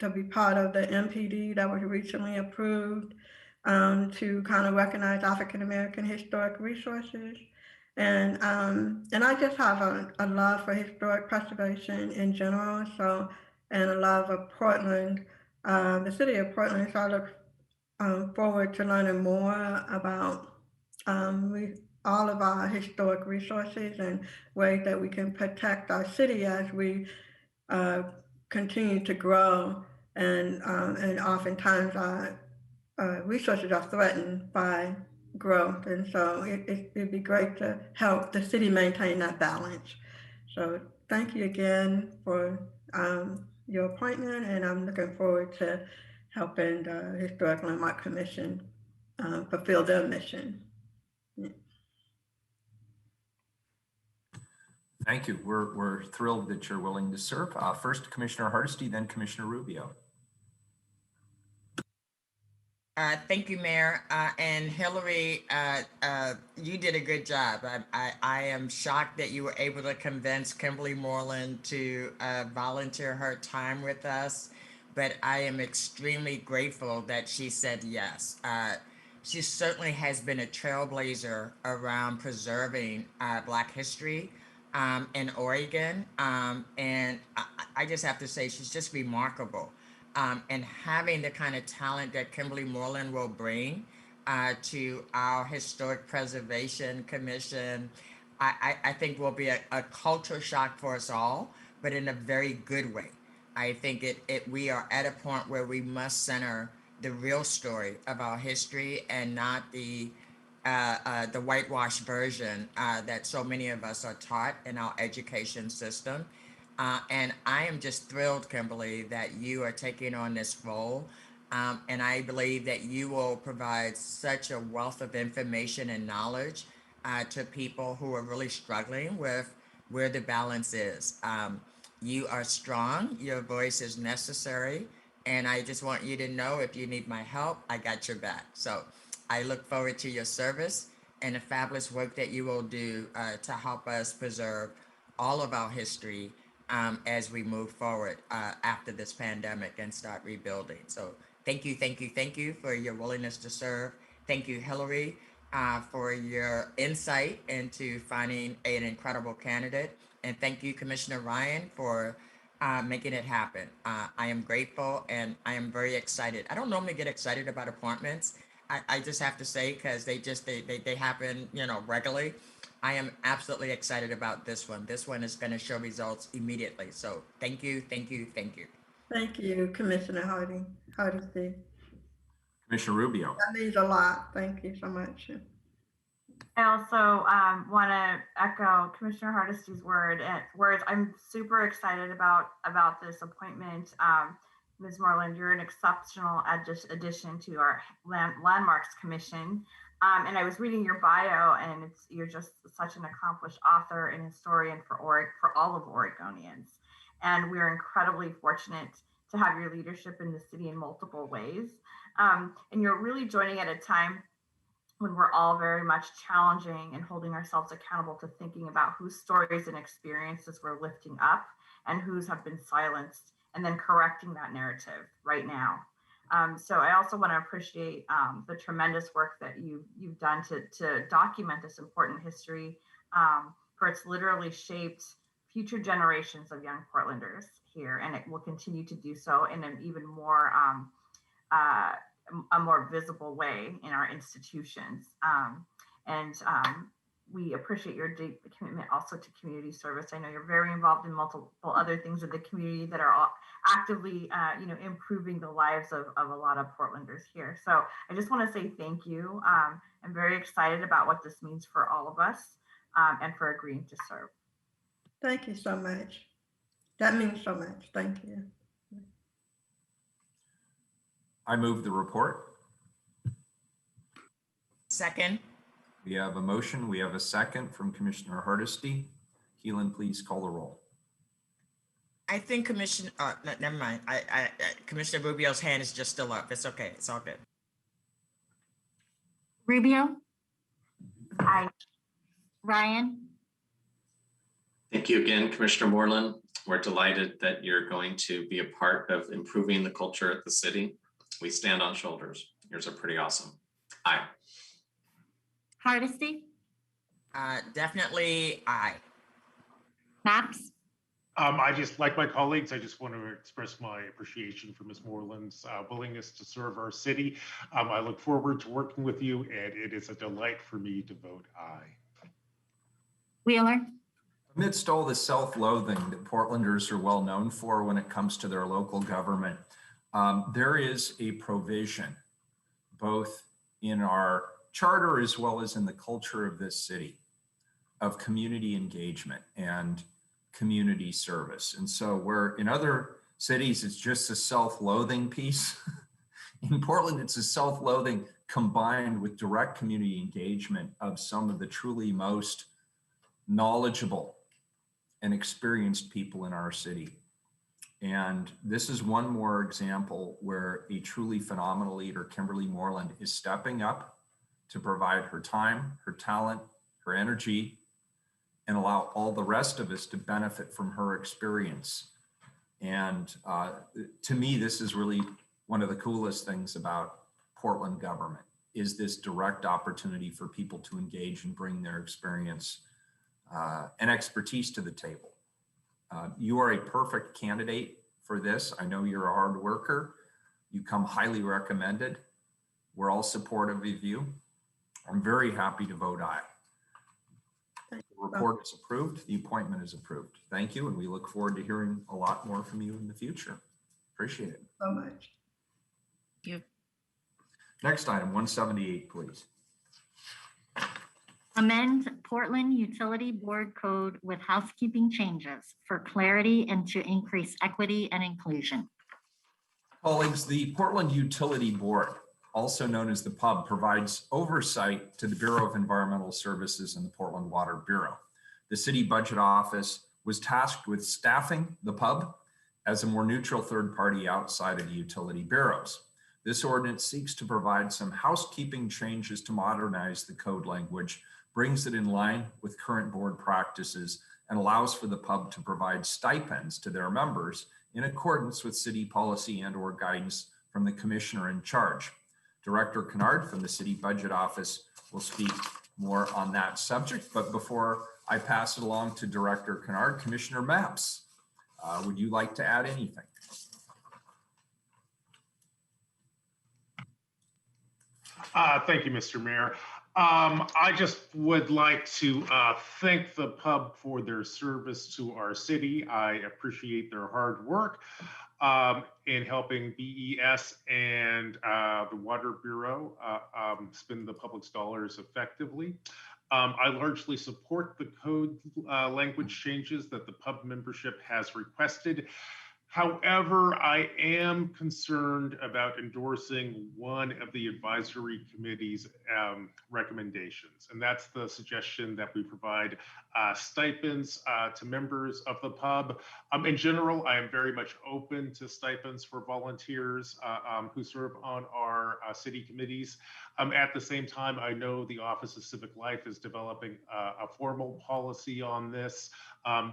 S10: be part of the MPD that was recently approved to kind of recognize African American historic resources. And I just have a love for historic preservation in general, so, and a love of Portland, the city of Portland. So I look forward to learning more about all of our historic resources and ways that we can protect our city as we continue to grow, and oftentimes our resources are threatened by growth, and so it'd be great to help the city maintain that balance. So thank you again for your appointment, and I'm looking forward to helping the Historic Landmark Commission fulfill their mission.
S1: Thank you. We're thrilled that you're willing to serve. First, Commissioner Hardesty, then Commissioner Rubio.
S2: Thank you, Mayor. And Hillary, you did a good job. I am shocked that you were able to convince Kimberly Moreland to volunteer her time with us, but I am extremely grateful that she said yes. She certainly has been a trailblazer around preserving Black history in Oregon. And I just have to say, she's just remarkable. And having the kind of talent that Kimberly Moreland will bring to our Historic Preservation Commission, I think will be a culture shock for us all, but in a very good way. I think we are at a point where we must center the real story of our history and not the whitewashed version that so many of us are taught in our education system. And I am just thrilled, Kimberly, that you are taking on this role. And I believe that you will provide such a wealth of information and knowledge to people who are really struggling with where the balance is. You are strong, your voice is necessary, and I just want you to know, if you need my help, I got your back. So I look forward to your service and the fabulous work that you will do to help us preserve all of our history as we move forward after this pandemic and start rebuilding. So thank you for your willingness to serve. Thank you, Hillary, for your insight into finding an incredible candidate. And thank you, Commissioner Ryan, for making it happen. I am grateful, and I am very excited. I don't normally get excited about appointments. I just have to say, because they happen, regularly. I am absolutely excited about this one. This one is going to show results immediately. So thank you.
S10: Thank you, Commissioner Hardesty.
S1: Commissioner Rubio.
S10: That means a lot. Thank you so much.
S8: I also want to echo Commissioner Hardesty's words. I'm super excited about this appointment. Ms. Moreland, you're an exceptional addition to our Landmarks Commission. And I was reading your bio, and you're just such an accomplished author and historian for all of Oregonians. And we're incredibly fortunate to have your leadership in the city in multiple ways. And you're really joining at a time when we're all very much challenging and holding ourselves accountable to thinking about whose stories and experiences we're lifting up and whose have been silenced, and then correcting that narrative right now. So I also want to appreciate the tremendous work that you've done to document this important history, for it's literally shaped future generations of young Portlanders here, and it will continue to do so in an even more a more visible way in our institutions. We appreciate your deep commitment also to community service. I know you're very involved in multiple other things in the community that are actively, improving the lives of a lot of Portlanders here. So I just want to say thank you. I'm very excited about what this means for all of us, and for agreeing to serve.
S10: Thank you so much. That means so much. Thank you.
S1: I move the report.
S2: Second.
S1: We have a motion. We have a second from Commissioner Hardesty. Keelan, please call the roll.
S2: I think Commissioner, no, never mind. Commissioner Rubio's hand is just still up. It's okay. It's all good.
S4: Rubio,
S8: Aye.
S4: Ryan,
S3: Thank you again, Commissioner Moreland. We're delighted that you're going to be a part of improving the culture at the city. We stand on shoulders. Yours are pretty awesome. Aye.
S4: Hardesty,
S2: Definitely aye.
S4: Maps,
S11: I just, like my colleagues, I just want to express my appreciation for Ms. Moreland's willingness to serve our city. I look forward to working with you, and it is a delight for me to vote aye.
S4: Wheeler,
S1: Amidst all the self-loathing that Portlanders are well known for when it comes to their local government, there is a provision both in our charter as well as in the culture of this city of community engagement and community service. And so where in other cities, it's just a self-loathing piece. In Portland, it's a self-loathing combined with direct community engagement of some of the truly most knowledgeable and experienced people in our city. And this is one more example where a truly phenomenal leader, Kimberly Moreland, is stepping up to provide her time, her talent, her energy, and allow all the rest of us to benefit from her experience. And to me, this is really one of the coolest things about Portland government, is this direct opportunity for people to engage and bring their experience and expertise to the table. You are a perfect candidate for this. I know you're a hard worker. You come highly recommended. We're all supportive of you. I'm very happy to vote aye. The report is approved. The appointment is approved. Thank you. And we look forward to hearing a lot more from you in the future. Appreciate it.
S10: So much.
S9: Thank you.
S1: Next item, 178, please.
S4: amend Portland Utility Board Code with housekeeping changes for clarity and to increase equity and inclusion.
S1: Colleagues, the Portland Utility Board, also known as the PUB, provides oversight to the Bureau of Environmental Services and the Portland Water Bureau. The City Budget Office was tasked with staffing the PUB as a more neutral third party outside of the utility bureaus. This ordinance seeks to provide some housekeeping changes to modernize the code language, brings it in line with current board practices, and allows for the PUB to provide stipends to their members in accordance with city policy and/or guidance from the commissioner in charge. Director Kennard from the City Budget Office will speak more on that subject. But before I pass it along to Director Kennard, Commissioner Mapps, would you like to add anything?
S11: Thank you, Mr. Mayor. I just would like to thank the PUB for their service to our city. I appreciate their hard work in helping BES and the Water Bureau spend the public's dollars effectively. I largely support the code language changes that the PUB membership has requested. However, I am concerned about endorsing one of the advisory committee's recommendations, and that's the suggestion that we provide stipends to members of the PUB. In general, I am very much open to stipends for volunteers who serve on our city committees. At the same time, I know the Office of Civic Life is developing a formal policy on this.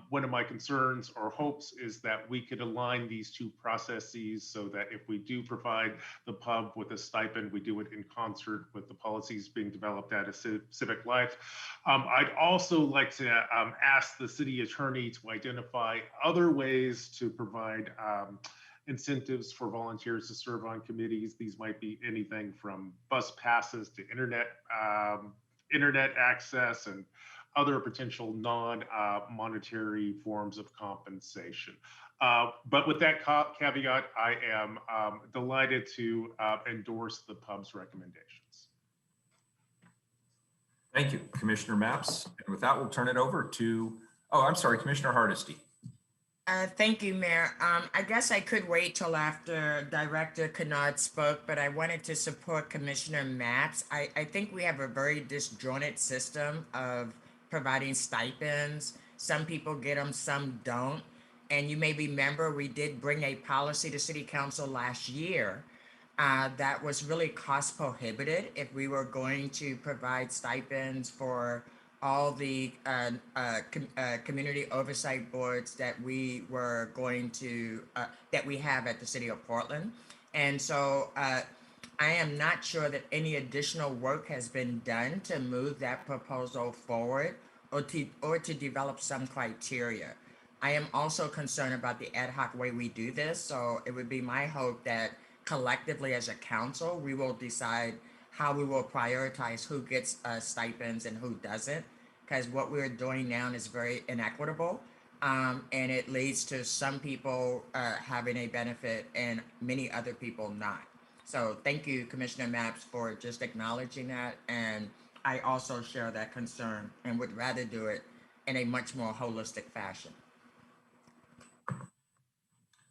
S11: One of my concerns or hopes is that we could align these two processes so that if we do provide the PUB with a stipend, we do it in concert with the policies being developed at a Civic Life. I'd also like to ask the city attorney to identify other ways to provide incentives for volunteers to serve on committees. These might be anything from bus passes to internet access and other potential non-monetary forms of compensation. But with that caveat, I am delighted to endorse the PUB's recommendations.
S1: Thank you, Commissioner Mapps. And with that, we'll turn it over to, oh, I'm sorry, Commissioner Hardesty.
S2: Thank you, Mayor. I guess I could wait till after Director Kennard spoke, but I wanted to support Commissioner Matz. I think we have a very disjointed system of providing stipends. Some people get them, some don't. And you may remember we did bring a policy to City Council last year that was really cost prohibitive if we were going to provide stipends for all the community oversight boards that we were going to that we have at the city of Portland. And so I am not sure that any additional work has been done to move that proposal forward or to develop some criteria. I am also concerned about the ad hoc way we do this. So it would be my hope that collectively as a council, we will decide how we will prioritize who gets stipends and who doesn't, because what we're doing now is very inequitable, and it leads to some people having a benefit and many other people not. So thank you, Commissioner Maps, for just acknowledging that, and I also share that concern and would rather do it in a much more holistic fashion.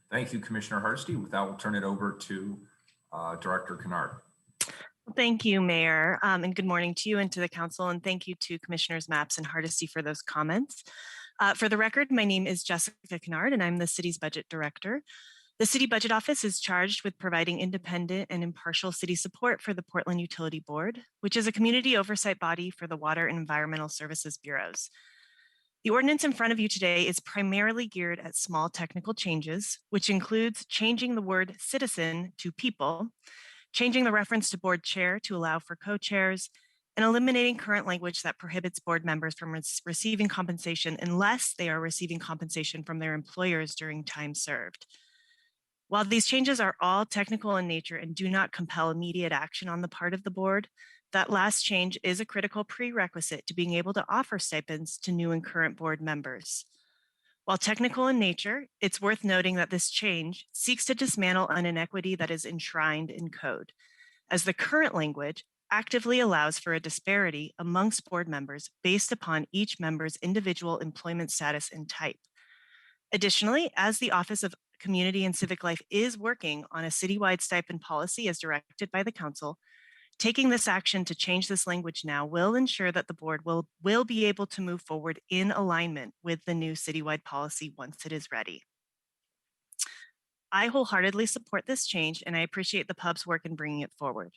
S1: Thank you, Commissioner Hardesty. With that, we'll turn it over to Director Kennard.
S12: Thank you, Mayor, and good morning to you and to the council, and thank you to Commissioners Maps and Hardesty for those comments. For the record, my name is Jessica Kennard, and I'm the city's budget director. The City Budget Office is charged with providing independent and impartial city support for the Portland Utility Board, which is a community oversight body for the Water and Environmental Services Bureaus. The ordinance in front of you today is primarily geared at small technical changes, which includes changing the word citizen to people, changing the reference to board chair to allow for co-chairs, and eliminating current language that prohibits board members from receiving compensation unless they are receiving compensation from their employers during time served. While these changes are all technical in nature and do not compel immediate action on the part of the board, that last change is a critical prerequisite to being able to offer stipends to new and current board members. While technical in nature, it's worth noting that this change seeks to dismantle an inequity that is enshrined in code, as the current language actively allows for a disparity amongst board members based upon each member's individual employment status and type. Additionally, as the Office of Community and Civic Life is working on a citywide stipend policy as directed by the council, taking this action to change this language now will ensure that the board will be able to move forward in alignment with the new citywide policy once it is ready. I wholeheartedly support this change, and I appreciate the pub's work in bringing it forward.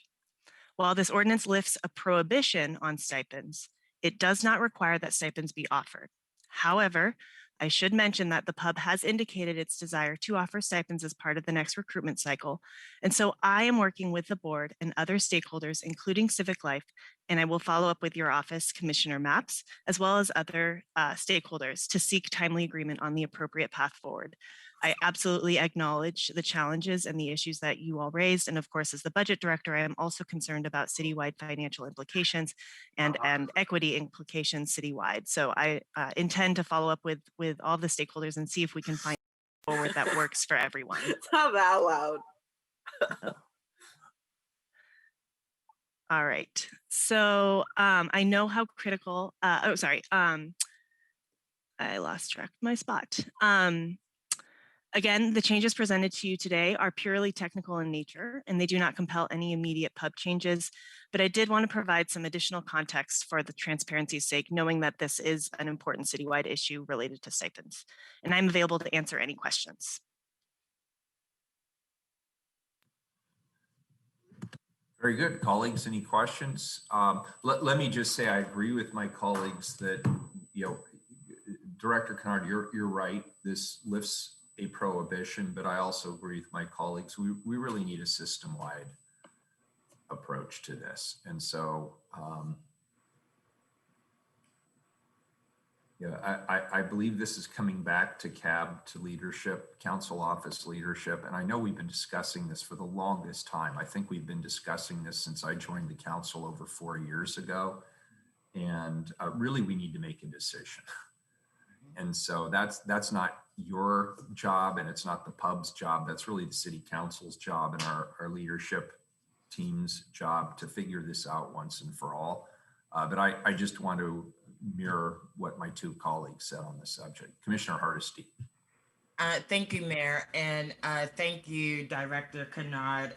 S12: While this ordinance lifts a prohibition on stipends, it does not require that stipends be offered. However, I should mention that the pub has indicated its desire to offer stipends as part of the next recruitment cycle. And so I am working with the board and other stakeholders, including Civic Life, and I will follow up with your office, Commissioner Maps, as well as other stakeholders to seek timely agreement on the appropriate path forward. I absolutely acknowledge the challenges and the issues that you all raised. And of course, as the budget director, I am also concerned about citywide financial implications and equity implications citywide. So I intend to follow up with all the stakeholders and see if we can find a forward that works for everyone.
S13: Not that loud.
S12: All right. So I know how critical, I lost track of my spot. Again, the changes presented to you today are purely technical in nature, and they do not compel any immediate pub changes. But I did want to provide some additional context for the transparency's sake, knowing that this is an important citywide issue related to stipends. And I'm available to answer any questions.
S1: Very good, colleagues. Any questions? Let me just say I agree with my colleagues that, Director Kennard, you're right. This lifts a prohibition, but I also agree with my colleagues. We really need a system-wide approach to this. And so, I believe this is coming back to CAB, to leadership, council office leadership. And I know we've been discussing this for the longest time. I think we've been discussing this since I joined the council over 4 years ago. And really, we need to make a decision. And so that's not your job, and it's not the pub's job. That's really the city council's job and our leadership team's job to figure this out once and for all. But I just want to mirror what my two colleagues said on the subject. Commissioner Hardesty.
S2: Thank you, Mayor, and thank you, Director Kennard.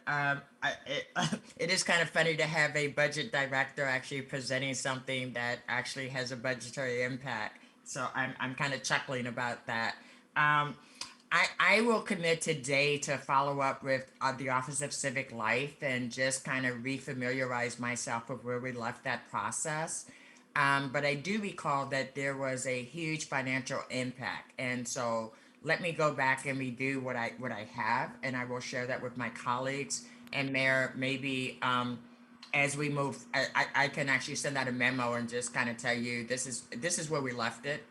S2: It is kind of funny to have a budget director actually presenting something that actually has a budgetary impact. So I'm kind of chuckling about that. Um, I will commit today to follow up with the Office of Civic Life and just kind of refamiliarize myself with where we left that process. But I do recall that there was a huge financial impact, and so let me go back and redo what I have, and I will share that with my colleagues. And Mayor, maybe as we move, I can actually send out a memo and just kind of tell you this is where we left it,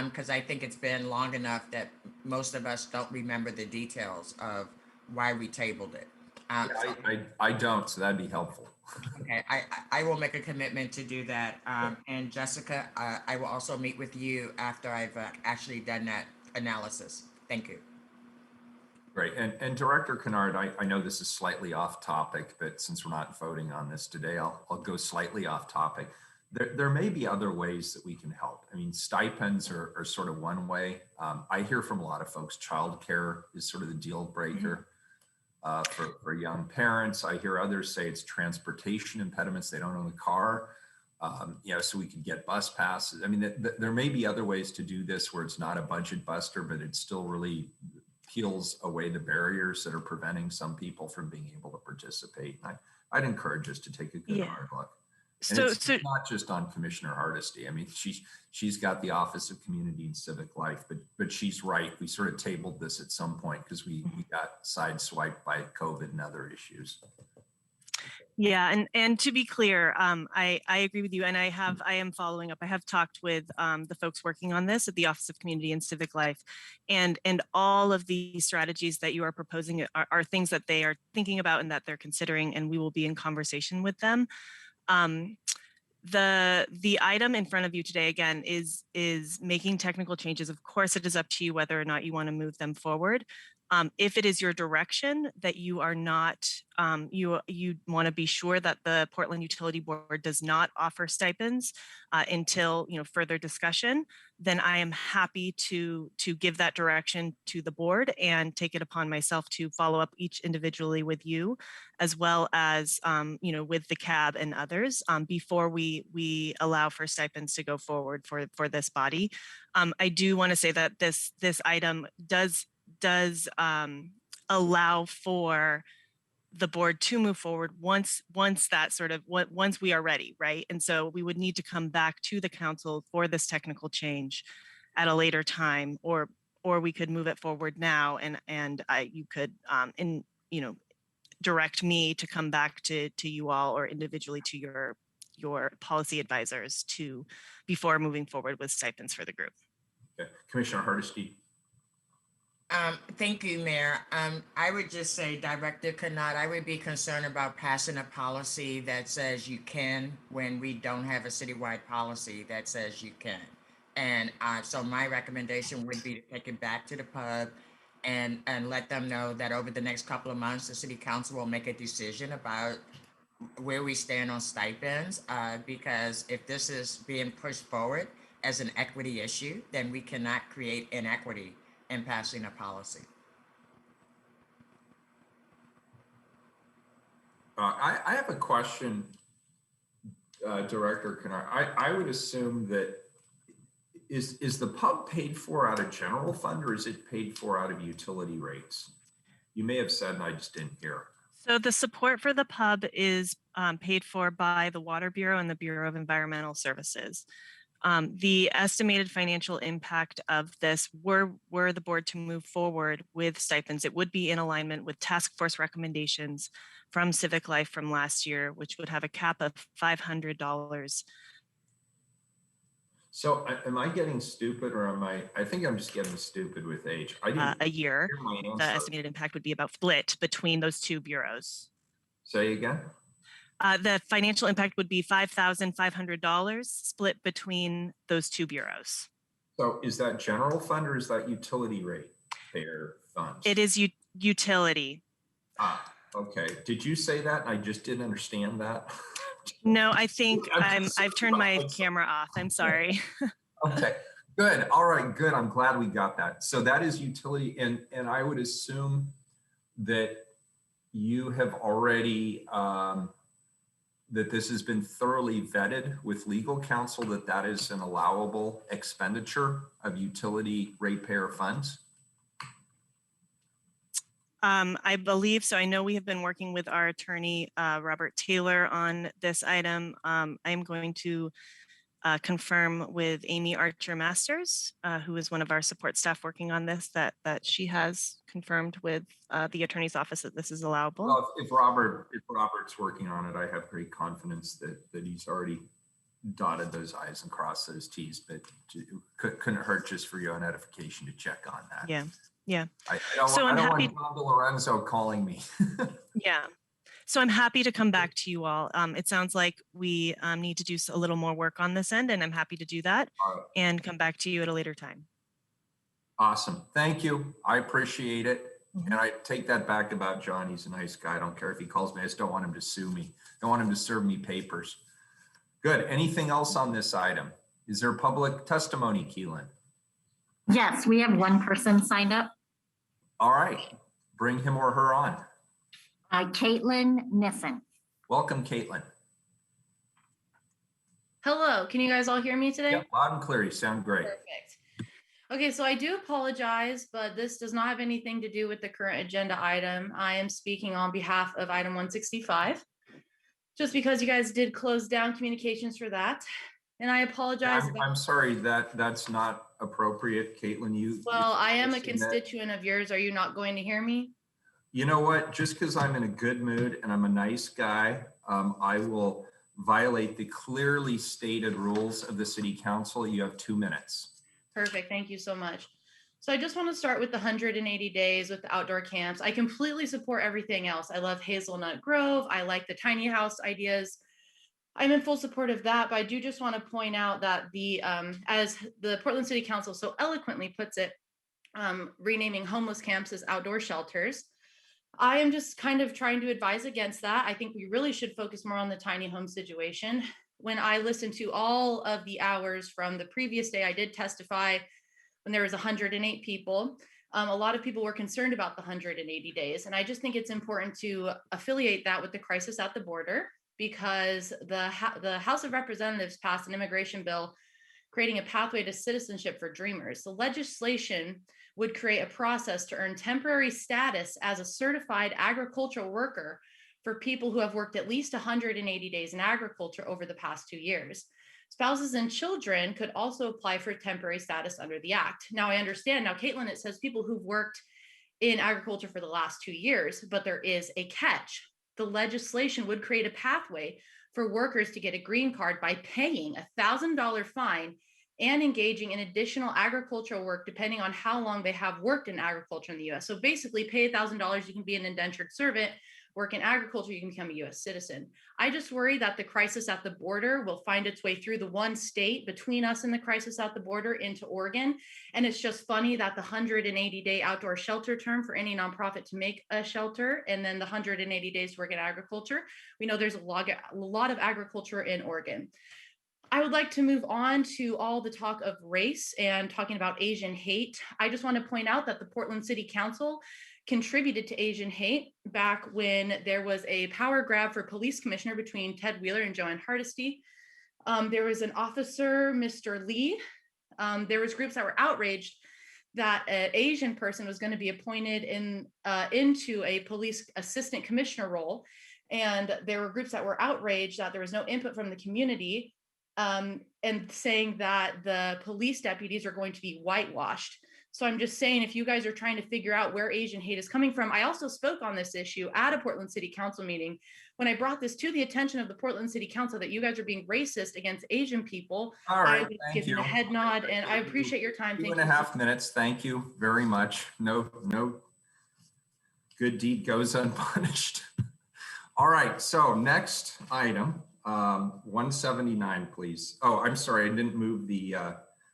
S2: because I think it's been long enough that most of us don't remember the details of why we tabled it. So
S1: I don't, so that'd be helpful.
S2: Okay, I will make a commitment to do that. And Jessica, I will also meet with you after I've actually done that analysis. Thank you.
S1: Great. And Director Kennard, I know this is slightly off topic, but since we're not voting on this today, I'll go slightly off topic. There may be other ways that we can help. I mean, stipends are sort of one way. I hear from a lot of folks, childcare is sort of the deal breaker. For young parents. I hear others say it's transportation impediments. They don't own a car, so we could get bus passes. I mean, there may be other ways to do this where it's not a budget buster, but it still really peels away the barriers that are preventing some people from being able to participate. And I'd encourage us to take a good hard look. And it's not just on Commissioner Hardesty. I mean, she's got the Office of Community and Civic Life, but she's right. We sort of tabled this at some point because we got sideswiped by COVID and other issues.
S12: Yeah, and to be clear, I agree with you, and I am following up. I have talked with the folks working on this at the Office of Community and Civic Life, and all of the strategies that you are proposing are things that they are thinking about and that they're considering, and we will be in conversation with them. The item in front of you today, again, is making technical changes. Of course, it is up to you whether or not you want to move them forward. If it is your direction that you are not, you want to be sure that the Portland Utility Board does not offer stipends until further discussion, then I am happy to give that direction to the board and take it upon myself to follow up each individually with you, as well as with the CAB and others before we allow for stipends to go forward for this body. I do want to say that this item does allow for the board to move forward once we are ready, right? And so we would need to come back to the council for this technical change at a later time, or we could move it forward now, and you could direct me to come back to you all or individually to your policy advisors before moving forward with stipends for the group.
S1: Okay. Commissioner Hardesty.
S2: Thank you, Mayor. I would just say, Director Kennard, I would be concerned about passing a policy that says you can when we don't have a citywide policy that says you can. And so my recommendation would be to take it back to the pub and let them know that over the next couple of months, the city council will make a decision about where we stand on stipends. Because if this is being pushed forward as an equity issue, then we cannot create inequity in passing a policy.
S1: I have a question, Director Kennard. I would assume that is the pub paid for out of general fund, or is it paid for out of utility rates? You may have said and I just didn't hear.
S12: So the support for the pub is paid for by the Water Bureau and the Bureau of Environmental Services. The estimated financial impact of this, were the board to move forward with stipends, it would be in alignment with task force recommendations from Civic Life from last year, which would have a cap of $500.
S1: So am I getting stupid, or I think I'm just getting stupid with age.
S12: A year. The estimated impact would be about split between those two bureaus.
S1: Say again?
S12: The financial impact would be $5,500 split between those two bureaus.
S1: So is that general fund or is that utility rate payer funds?
S12: It is utility.
S1: Okay. Did you say that? I just didn't understand that.
S12: No, I think I've turned my camera off. I'm sorry.
S1: Okay. Good. All right, good. I'm glad we got that. So that is utility, and I would assume that you have already that this has been thoroughly vetted with legal counsel, that is an allowable expenditure of utility ratepayer funds.
S12: I believe so. I know we have been working with our attorney, Robert Taylor, on this item. I'm going to confirm with Amy Archer Masters, who is one of our support staff working on this, that she has confirmed with the attorney's office that this is allowable.
S1: Well, if Robert's working on it, I have great confidence that he's already dotted those I's and crossed those T's, but couldn't hurt just for your own edification to check on that.
S12: Yeah. Yeah.
S1: I don't want Tom DiLorenzo calling me.
S12: Yeah. So I'm happy to come back to you all. It sounds like we need to do a little more work on this end, and I'm happy to do that and come back to you at a later time.
S1: Awesome. Thank you. I appreciate it. And I take that back about John. He's a nice guy. I don't care if he calls me. I just don't want him to sue me. Don't want him to serve me papers. Good. Anything else on this item? Is there public testimony, Keelan?
S4: Yes, we have one person signed up.
S1: All right. Bring him or her on.
S4: Caitlin Nissen.
S1: Welcome, Caitlin.
S13: Hello, can you guys all hear me today?
S1: Yep, loud and clear. You sound great.
S13: Perfect. Okay, so I do apologize, but this does not have anything to do with the current agenda item. I am speaking on behalf of item 165, just because you guys did close down communications for that. And I apologize.
S1: I'm sorry, that's not appropriate, Caitlin.
S13: Well, I am a constituent of yours. Are you not going to hear me?
S1: You know what? Just because I'm in a good mood and I'm a nice guy, I will violate the clearly stated rules of the city council. You have 2 minutes.
S13: Perfect. Thank you so much. So I just want to start with the 180 days with the outdoor camps. I completely support everything else. I love Hazelnut Grove. I like the tiny house ideas. I'm in full support of that, but I do just want to point out that as the Portland City Council so eloquently puts it, renaming homeless camps as outdoor shelters. I am just kind of trying to advise against that. I think we really should focus more on the tiny home situation. When I listened to all of the hours from the previous day, I did testify when there was 108 people. A lot of people were concerned about the 180 days. And I just think it's important to affiliate that with the crisis at the border, because the House of Representatives passed an immigration bill creating a pathway to citizenship for dreamers. The legislation would create a process to earn temporary status as a certified agricultural worker for people who have worked at least 180 days in agriculture over the past 2 years. Spouses and children could also apply for temporary status under the act. Now, I understand, now, Caitlin, it says people who've worked in agriculture for the last 2 years, but there is a catch. The legislation would create a pathway for workers to get a green card by paying a $1,000 fine and engaging in additional agricultural work depending on how long they have worked in agriculture in the US. So basically, pay $1,000, you can be an indentured servant, work in agriculture, you can become a US citizen. I just worry that the crisis at the border will find its way through the one state between us and the crisis at the border into Oregon. And it's just funny that the 180-day outdoor shelter term for any nonprofit to make a shelter, and then the 180 days to work in agriculture. We know there's a lot of agriculture in Oregon. I would like to move on to all the talk of race and talking about Asian hate. I just want to point out that the Portland City Council contributed to Asian hate back when there was a power grab for police commissioner between Ted Wheeler and Joanne Hardesty. There was an officer, Mr. Lee. There was groups that were outraged that an Asian person was going to be appointed into a police assistant commissioner role. And there were groups that were outraged that there was no input from the community, and saying that the police deputies are going to be whitewashed. So I'm just saying, if you guys are trying to figure out where Asian hate is coming from, I also spoke on this issue at a Portland City Council meeting when I brought this to the attention of the Portland City Council that you guys are being racist against Asian people.
S1: All right,
S13: I was given a head nod, and I appreciate your time.
S1: 2.5 minutes. Thank you very much. No good deed goes unpunished. All right, so next item, 179, please. Oh, I'm sorry, I didn't move the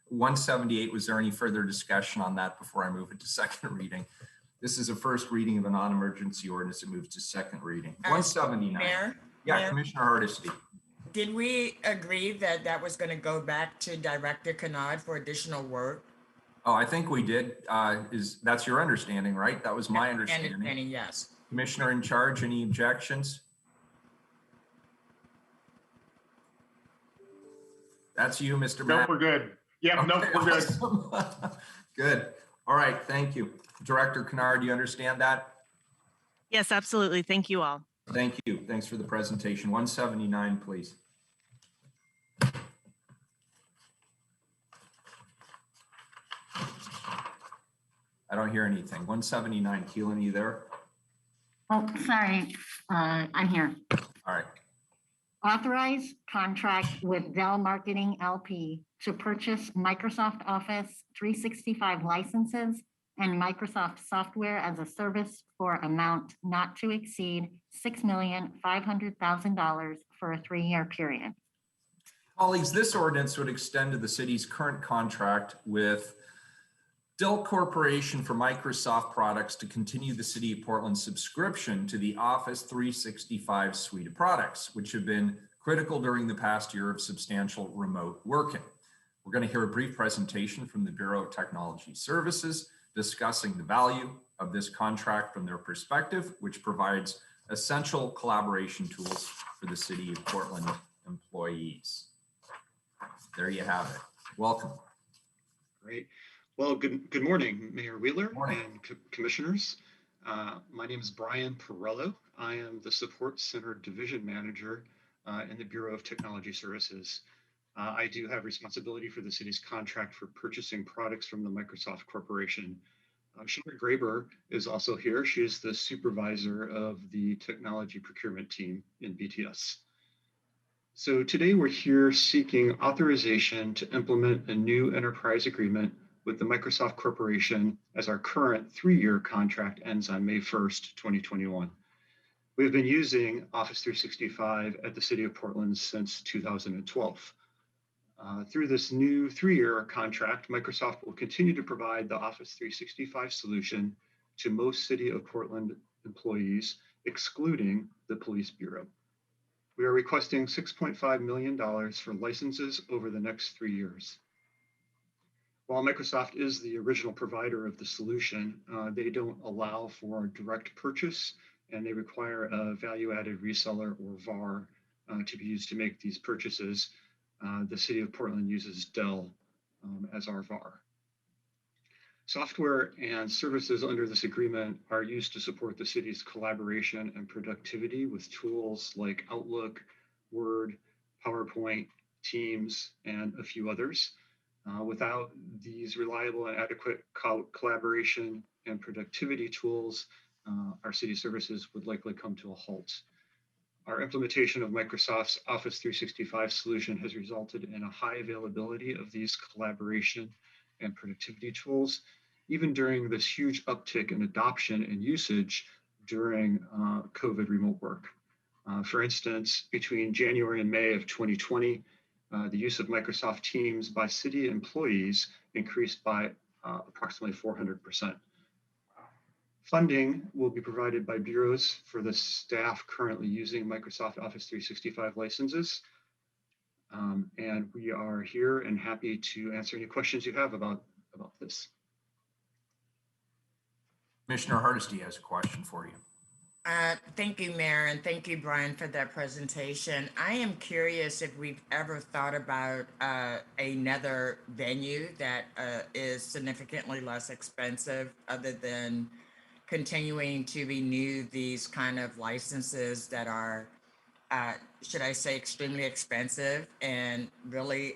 S1: 178. Was there any further discussion on that before I move it to second reading? This is a first reading of a non-emergency ordinance. It moves to second reading. 179.
S2: Mayor?
S1: Yeah,
S2: Mayor?
S1: Commissioner Hardesty.
S2: Did we agree that that was going to go back to Director Kennard for additional work?
S1: Oh, I think we did. That's your understanding, right? That was my understanding.
S2: Understanding, yes.
S1: Commissioner in charge, any objections? That's you, Mr.
S11: Nope,
S1: Matt.
S11: we're good. Yeah, nope, we're good.
S1: Awesome. Good. All right, thank you. Director Kennard, do you understand that?
S12: Yes, absolutely. Thank you all.
S1: Thank you. Thanks for the presentation. 179, please. I don't hear anything. 179, Keelan, are you there?
S4: Oh, sorry, I'm here.
S1: All right.
S4: Authorize contract with Dell Marketing LP to purchase Microsoft Office 365 licenses and Microsoft software as a service for amount not to exceed $6,500,000 for a 3-year period.
S1: Colleagues, this ordinance would extend to the city's current contract with Dell Corporation for Microsoft products to continue the City of Portland's subscription to the Office 365 suite of products, which have been critical during the past year of substantial remote working. We're going to hear a brief presentation from the Bureau of Technology Services discussing the value of this contract from their perspective, which provides essential collaboration tools for the City of Portland employees. There you have it. Welcome.
S14: Great. Well, good morning, Mayor Wheeler
S1: Morning.
S14: and commissioners. My name is Brian Perello. I am the Support Center Division Manager in the Bureau of Technology Services. I do have responsibility for the city's contract for purchasing products from the Microsoft Corporation. Sherry Graber is also here. She is the supervisor of the technology procurement team in BTS. So today we're here seeking authorization to implement a new enterprise agreement with the Microsoft Corporation as our current 3-year contract ends on May 1st, 2021. We have been using Office 365 at the City of Portland since 2012. Through this new 3-year contract, Microsoft will continue to provide the Office 365 solution to most City of Portland employees, excluding the Police Bureau. We are requesting $6.5 million for licenses over the next 3 years. While Microsoft is the original provider of the solution, they don't allow for direct purchase, and they require a value-added reseller or VAR to be used to make these purchases. The City of Portland uses Dell as our VAR. Software and services under this agreement are used to support the city's collaboration and productivity with tools like Outlook, Word, PowerPoint, Teams, and a few others. Without these reliable and adequate collaboration and productivity tools, our city services would likely come to a halt. Our implementation of Microsoft's Office 365 solution has resulted in a high availability of these collaboration and productivity tools, even during this huge uptick in adoption and usage during COVID remote work. For instance, between January and May of 2020, the use of Microsoft Teams by city employees increased by approximately 400%. Funding will be provided by bureaus for the staff currently using Microsoft Office 365 licenses. And we are here and happy to answer any questions you have about this.
S1: Commissioner Hardesty has a question for you.
S2: Thank you, Mayor, and thank you, Brian, for that presentation. I am curious if we've ever thought about another venue that is significantly less expensive other than continuing to renew these kind of licenses that are, should I say, extremely expensive and really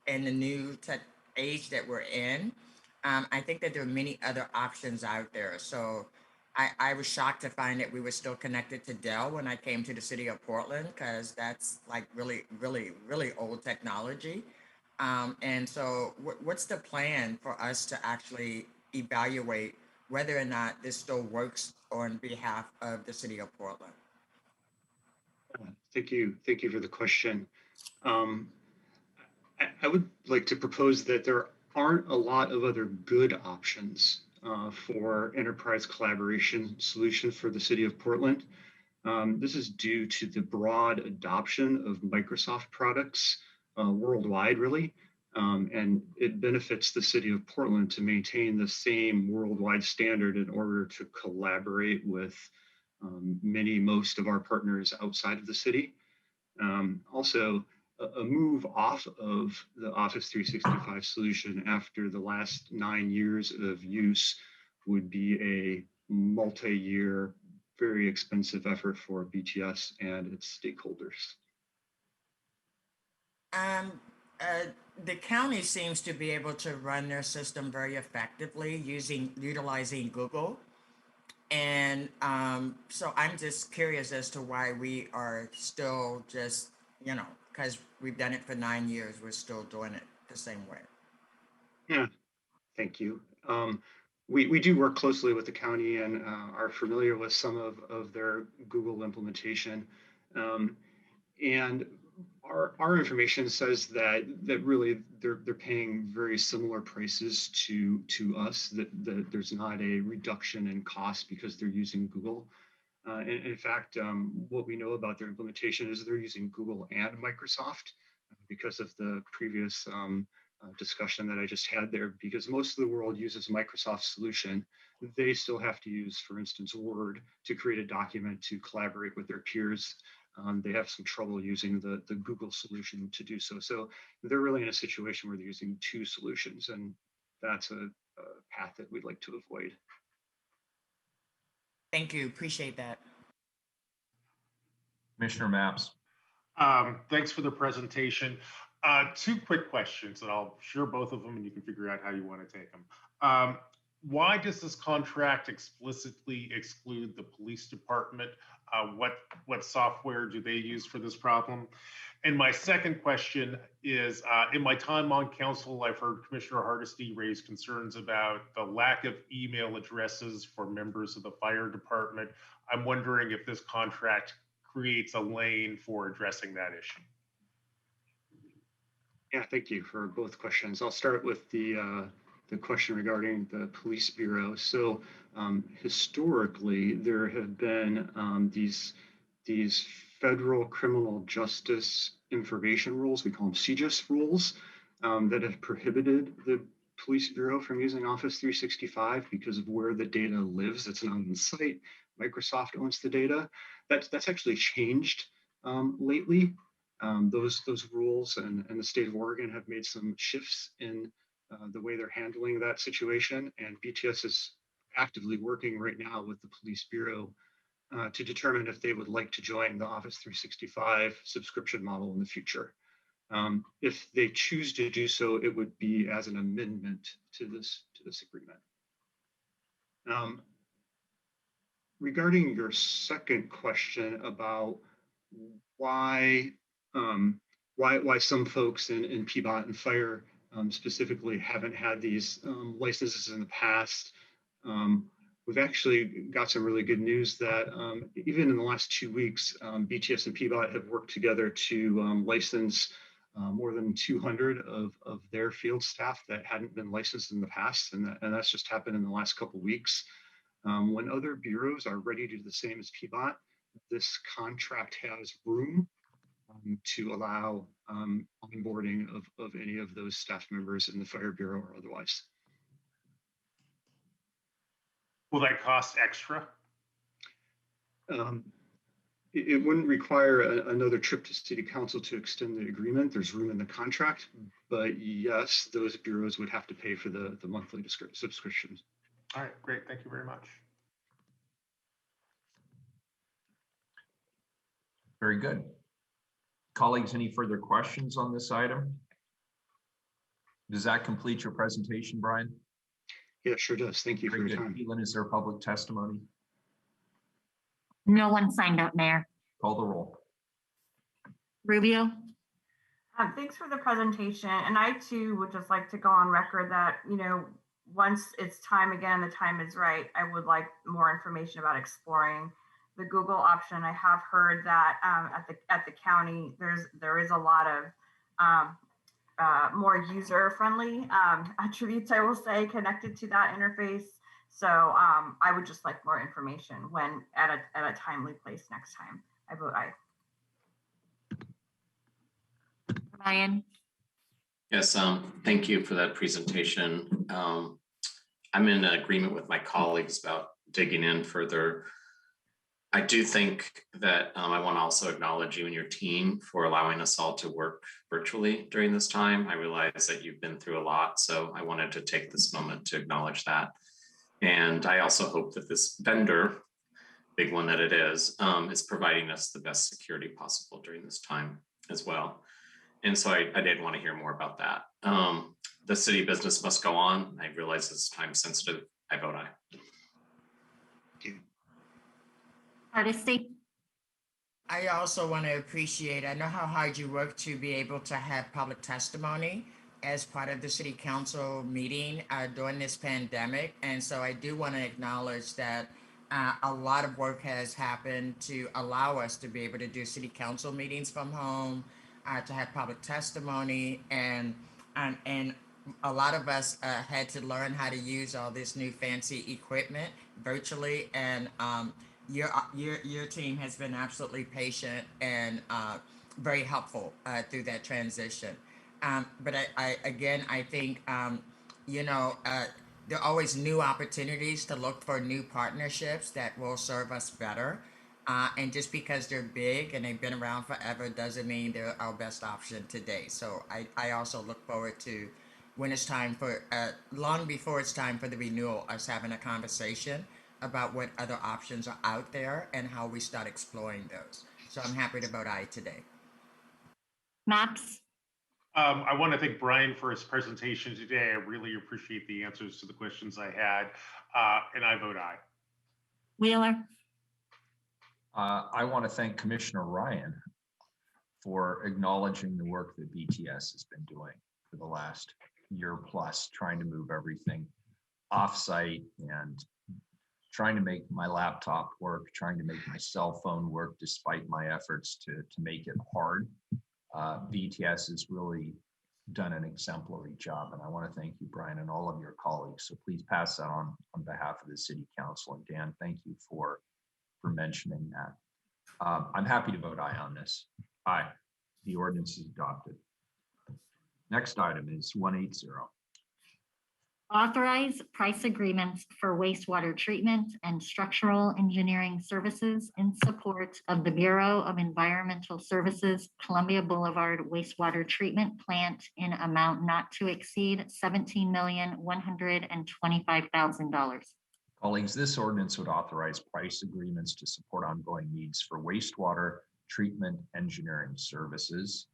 S2: in the new tech age that we're in. I think that there are many other options out there. So I was shocked to find that we were still connected to Dell when I came to the City of Portland, because that's like really, really, really old technology. And so what's the plan for us to actually evaluate whether or not this still works on behalf of the City of Portland?
S14: Thank you for the question. I would like to propose that there aren't a lot of other good options for enterprise collaboration solutions for the City of Portland. This is due to the broad adoption of Microsoft products worldwide, really. And it benefits the city of Portland to maintain the same worldwide standard in order to collaborate with most of our partners outside of the city. Also, a move off of the Office 365 solution after the last 9 years of use would be a multi-year, very expensive effort for BTS and its stakeholders.
S2: Um, the county seems to be able to run their system very effectively utilizing Google. And so I'm just curious as to why we are still just, because we've done it for 9 years, we're still doing it the same way.
S14: Yeah, thank you. We do work closely with the county and are familiar with some of their Google implementation. And our information says that really they're paying very similar prices to us, that there's not a reduction in cost because they're using Google. And in fact, what we know about their implementation is they're using Google and Microsoft because of the previous discussion that I just had there, because most of the world uses Microsoft's solution. They still have to use, for instance, Word to create a document to collaborate with their peers. They have some trouble using the Google solution to do so. So they're really in a situation where they're using two solutions, and that's a path that we'd like to avoid.
S2: Thank you. Appreciate that.
S1: Commissioner Mapps.
S11: Thanks for the presentation. Two quick questions, and I'll share both of them, and you can figure out how you want to take them. Why does this contract explicitly exclude the police department? What software do they use for this problem? And my second question is, in my time on council, I've heard Commissioner Hardesty raise concerns about the lack of email addresses for members of the fire department. I'm wondering if this contract creates a lane for addressing that issue.
S14: Yeah, thank you for both questions. I'll start with the question regarding the police bureau. So historically, there have been these federal criminal justice information rules, we call them CJIS rules, that have prohibited the police bureau from using Office 365 because of where the data lives. It's not on the site. Microsoft owns the data. That's actually changed lately. Those rules and the state of Oregon have made some shifts in the way they're handling that situation, and BTS is actively working right now with the police bureau to determine if they would like to join the Office 365 subscription model in the future. If they choose to do so, it would be as an amendment to this agreement. Regarding your second question about why some folks in PBOT and fire specifically haven't had these licenses in the past, we've actually got some really good news that even in the last 2 weeks, BTS and PBOT have worked together to license more than 200 of their field staff that hadn't been licensed in the past, and that's just happened in the last couple of weeks. When other bureaus are ready to do the same as PBOT, this contract has room to allow onboarding of any of those staff members in the Fire Bureau or otherwise.
S11: Will that cost extra?
S14: It wouldn't require another trip to City Council to extend the agreement. There's room in the contract, but yes, those bureaus would have to pay for the monthly subscriptions.
S11: All right, great. Thank you very much.
S1: Very good. Colleagues, any further questions on this item? Does that complete your presentation, Brian?
S14: Yeah, sure does. Thank you for your time.
S1: Keelan, is there public testimony?
S4: No one signed up, Mayor.
S1: Call the roll.
S4: Rubio.
S8: Thanks for the presentation. And I too would just like to go on record that, once it's time again, the time is right, I would like more information about exploring the Google option. I have heard that at the county, there is a lot of more user-friendly attributes, I will say, connected to that interface So I would just like more information when at a timely place next time. I vote aye.
S4: Ryan,
S3: Yes, thank you for that presentation. I'm in agreement with my colleagues about digging in further. I do think that I want to also acknowledge you and your team for allowing us all to work virtually during this time. I realize that you've been through a lot, so I wanted to take this moment to acknowledge that. And I also hope that this vendor, big one that it is providing us the best security possible during this time as well. And so I did want to hear more about that. The city business must go on. I realize it's time sensitive. I vote aye.
S4: Hardesty,
S2: I also want to appreciate, I know how hard you work to be able to have public testimony as part of the city council meeting during this pandemic. And so I do want to acknowledge that a lot of work has happened to allow us to be able to do city council meetings from home, to have public testimony, and a lot of us had to learn how to use all this new fancy equipment virtually. And your team has been absolutely patient and very helpful through that transition. But I think there are always new opportunities to look for new partnerships that will serve us better. And just because they're big and they've been around forever doesn't mean they're our best option today. So I also look forward to when it's time for, long before it's time for the renewal, us having a conversation about what other options are out there and how we start exploring those. So I'm happy to vote aye today.
S4: Maps,
S11: I want to thank Brian for his presentation today. I really appreciate the answers to the questions I had, and I vote aye.
S4: Wheeler,
S1: I want to thank Commissioner Ryan for acknowledging the work that BTS has been doing for the last year plus, trying to move everything offsite and trying to make my laptop work, trying to make my cell phone work despite my efforts to make it hard. BTS has really done an exemplary job, and I want to thank you, Brian, and all of your colleagues. So please pass that on behalf of the City Council. And Dan, thank you for mentioning that. I'm happy to vote aye on this. Aye. The ordinance is adopted. Next item is 180.
S4: authorize price agreements for wastewater treatment and structural engineering services in support of the Bureau of Environmental Services Columbia Boulevard wastewater treatment plant in amount not to exceed $17,125,000.
S1: Colleagues, this ordinance would authorize price agreements to support ongoing needs for wastewater treatment engineering services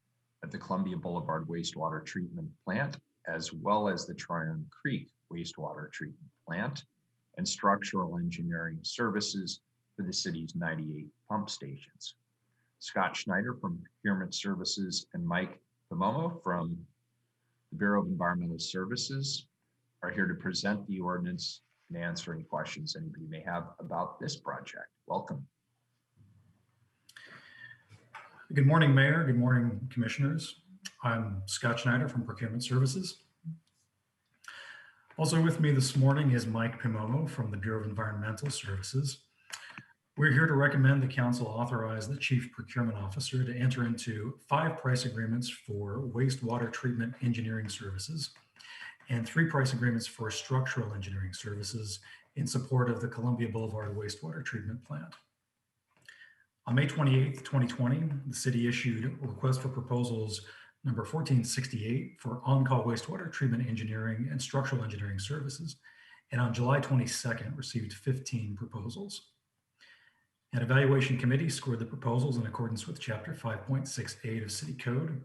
S1: at the Columbia Boulevard wastewater treatment plant, as well as the Tryon Creek wastewater treatment plant, and structural engineering services for the city's 98 pump stations. Scott Schneider from Procurement Services and Mike Pomomo from the Bureau of Environmental Services are here to present the ordinance and answer any questions anybody may have about this project. Welcome.
S15: Good morning, Mayor. Good morning, Commissioners. I'm Scott Schneider from Procurement Services. Also with me this morning is Mike Pomomo from the Bureau of Environmental Services. We're here to recommend the Council authorize the Chief Procurement Officer to enter into 5 price agreements for wastewater treatment engineering services and 3 price agreements for structural engineering services in support of the Columbia Boulevard wastewater treatment plant. On May 28th, 2020, the city issued a request for proposals number 1468 for on-call wastewater treatment engineering and structural engineering services. And on July 22nd, received 15 proposals. An evaluation committee scored the proposals in accordance with Chapter 5.68 of City Code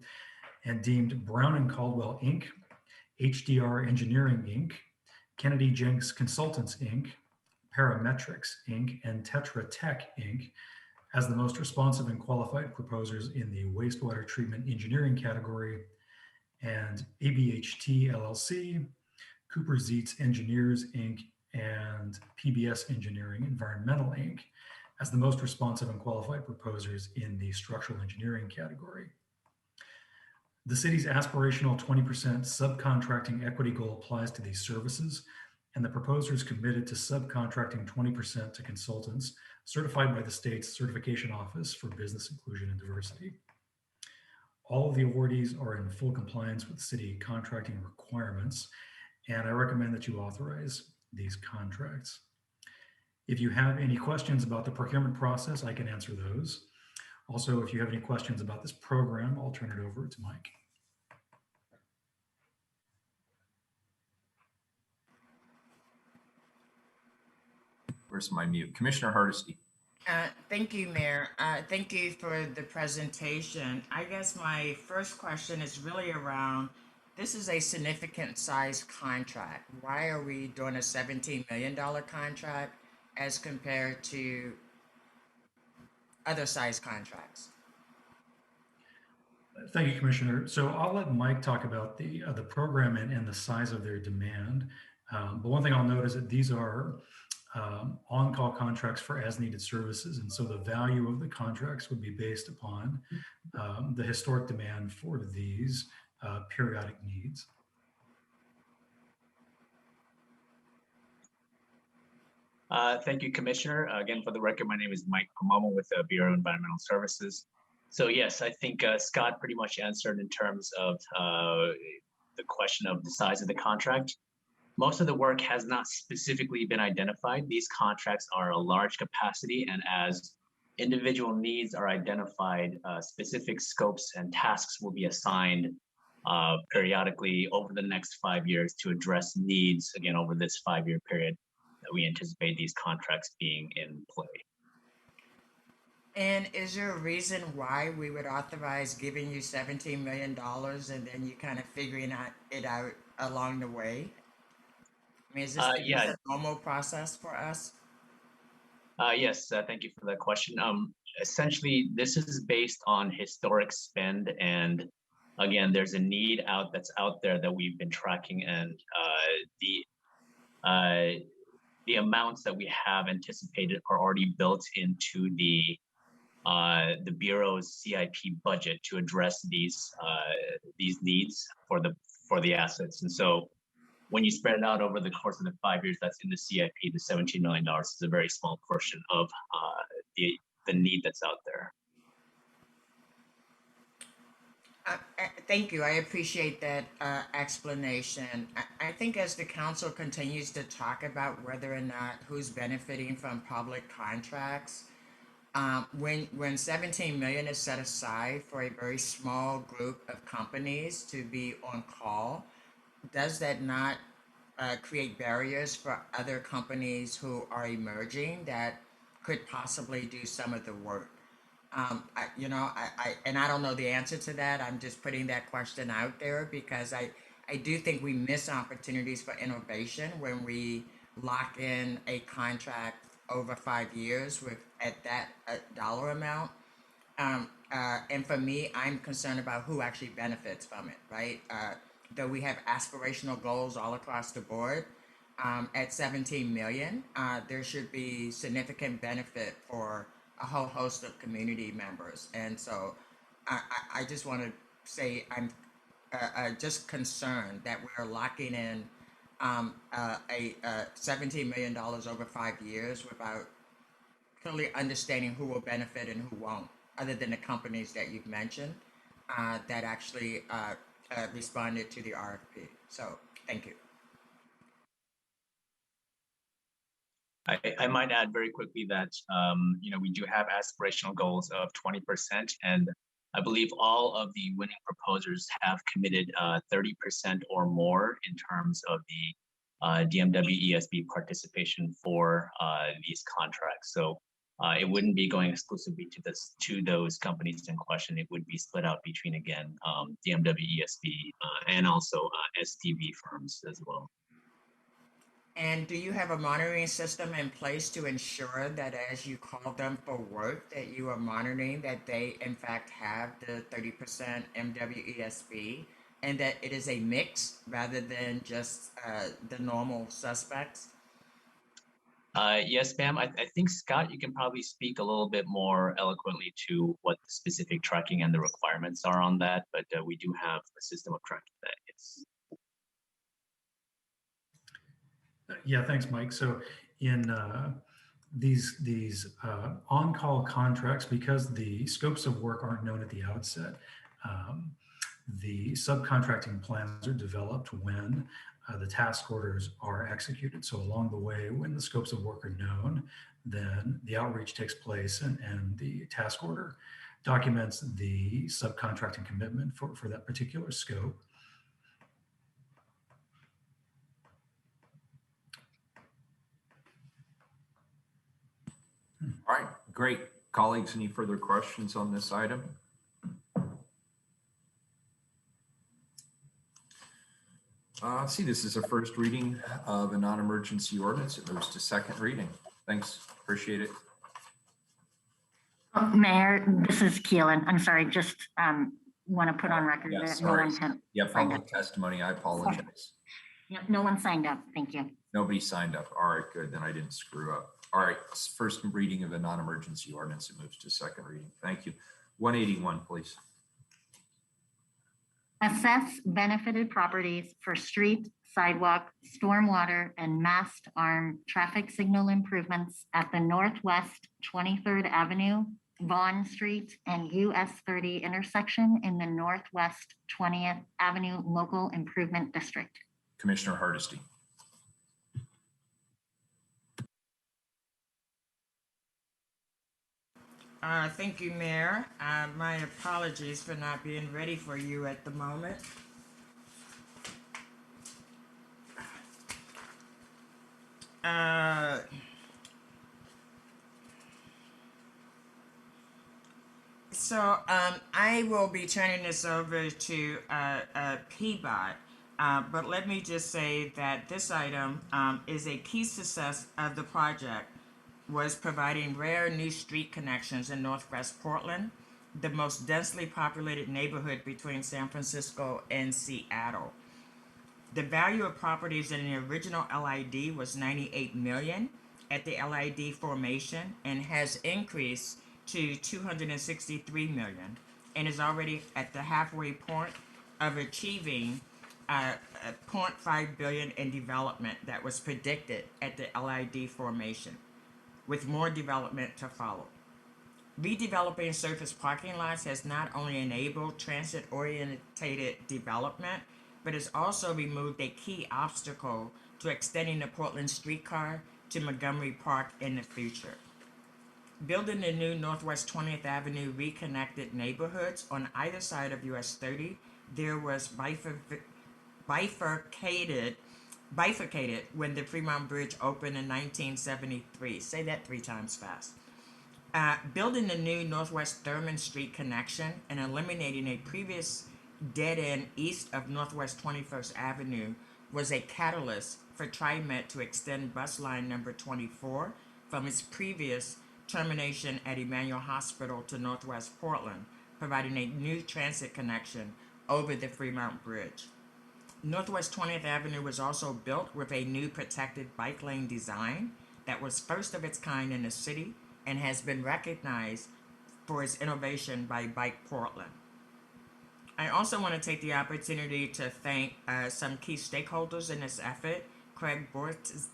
S15: and deemed Brown and Caldwell, Inc., HDR Engineering, Inc., Kennedy Jenks Consultants, Inc., Parametrics, Inc., and Tetra Tech, Inc., as the most responsive and qualified proposers in the wastewater treatment engineering category, and ABHT LLC, Cooper Zeitz Engineers, Inc., and PBS Engineering Environmental, Inc., as the most responsive and qualified proposers in the structural engineering category. The city's aspirational 20% subcontracting equity goal applies to these services, and the proposer is committed to subcontracting 20% to consultants certified by the state's Certification Office for Business Inclusion and Diversity. All of the awardees are in full compliance with city contracting requirements, and I recommend that you authorize these contracts. If you have any questions about the procurement process, I can answer those. Also, if you have any questions about this program, I'll turn it over to Mike.
S1: Where's my mute? Commissioner Hardesty.
S2: Thank you, Mayor. Thank you for the presentation. I guess my first question is really around, this is a significant size contract. Why are we doing a $17 million contract as compared to other size contracts?
S15: Thank you, Commissioner. So I'll let Mike talk about the program and the size of their demand. But one thing I'll note is that these are on-call contracts for as-needed services. And so the value of the contracts would be based upon the historic demand for these periodic needs.
S16: Thank you, Commissioner. Again, for the record, my name is Mike Pomamo with the Bureau of Environmental Services. So yes, I think Scott pretty much answered in terms of the question of the size of the contract. Most of the work has not specifically been identified. These contracts are a large capacity, and as individual needs are identified, specific scopes and tasks will be assigned periodically over the next 5 years to address needs, again, over this 5-year period that we anticipate these contracts being in play.
S2: And is there a reason why we would authorize giving you $17 million and then you kind of figuring it out along the way? I mean, is this a normal process for us?
S16: Yes, thank you for that question. Essentially, this is based on historic spend, and again, there's a need that's out there that we've been tracking, and the amounts that we have anticipated are already built into the Bureau's CIP budget to address these needs for the assets. And so when you spread it out over the course of the 5 years that's in the CIP, the $17 million is a very small portion of the need that's out there.
S2: Thank you. I appreciate that explanation. I think as the council continues to talk about whether or not who's benefiting from public contracts, when 17 million is set aside for a very small group of companies to be on call, does that not create barriers for other companies who are emerging that could possibly do some of the work? I don't know the answer to that. I'm just putting that question out there because I do think we miss opportunities for innovation when we lock in a contract over 5 years at that dollar amount. And for me, I'm concerned about who actually benefits from it, right? Though we have aspirational goals all across the board, at 17 million, there should be significant benefit for a whole host of community members. And so I just want to say I'm just concerned that we're locking in $17 million over 5 years without clearly understanding who will benefit and who won't, other than the companies that you've mentioned that actually responded to the RFP. So thank you.
S16: I might add very quickly that we do have aspirational goals of 20%, and I believe all of the winning proposers have committed 30% or more in terms of the DMW ESB participation for these contracts. So it wouldn't be going exclusively to those companies in question. It would be split out between, again, DMW ESB and also STV firms as well.
S2: And do you have a monitoring system in place to ensure that as you call them for work, that you are monitoring that they in fact have the 30% MWESB and that it is a mix rather than just the normal suspects?
S16: Yes, ma'am. I think, Scott, you can probably speak a little bit more eloquently to what the specific tracking and the requirements are on that, but we do have a system of tracking that. Yes.
S15: Yeah, thanks, Mike. So in these on-call contracts, because the scopes of work aren't known at the outset, um, the subcontracting plans are developed when the task orders are executed. So along the way, when the scopes of work are known, then the outreach takes place and the task order documents the subcontracting commitment for that particular scope.
S1: All right, great. Colleagues, any further questions on this item? Let's see, this is a first reading of a non-emergency ordinance. It moves to second reading. Thanks, appreciate it.
S4: Mayor, this is Keelan. I'm sorry, just want to put on record
S1: Yeah,
S4: that
S1: sorry.
S4: no one had
S1: Yeah,
S4: signed
S1: public
S4: up.
S1: testimony, I apologize.
S4: Yeah, no one signed up. Thank you.
S1: Nobody signed up. All right, good, then I didn't screw up. All right, first reading of a non-emergency ordinance. It moves to second reading. Thank you. 181, please.
S4: Assess benefited properties for street, sidewalk, stormwater, and mast arm traffic signal improvements at the Northwest 23rd Avenue, Vaughn Street, and US 30 intersection in the Northwest 20th Avenue Local Improvement District.
S1: Commissioner Hardesty.
S2: Thank you, Mayor. My apologies for not being ready for you at the moment. I will be turning this over to PBOT, but let me just say that this item is a key success of the project was providing rare new street connections in Northwest Portland, the most densely populated neighborhood between San Francisco and Seattle. The value of properties in the original LID was $98 million at the LID formation and has increased to $263 million and is already at the halfway point of achieving $0.5 billion in development that was predicted at the LID formation, with more development to follow. Redeveloping surface parking lots has not only enabled transit-oriented development, but has also removed a key obstacle to extending the Portland streetcar to Montgomery Park in the future. Building the new Northwest 20th Avenue reconnected neighborhoods on either side of US 30, there was bifurcated when the Fremont Bridge opened in 1973. Say that 3 times fast. Building the new Northwest Thurman Street connection and eliminating a previous dead end east of Northwest 21st Avenue was a catalyst for TriMet to extend bus line number 24 from its previous termination at Emmanuel Hospital to Northwest Portland, providing a new transit connection over the Fremont Bridge. Northwest 20th Avenue was also built with a new protected bike lane design that was first of its kind in the city and has been recognized for its innovation by Bike Portland. I also want to take the opportunity to thank some key stakeholders in this effort: Craig Boritz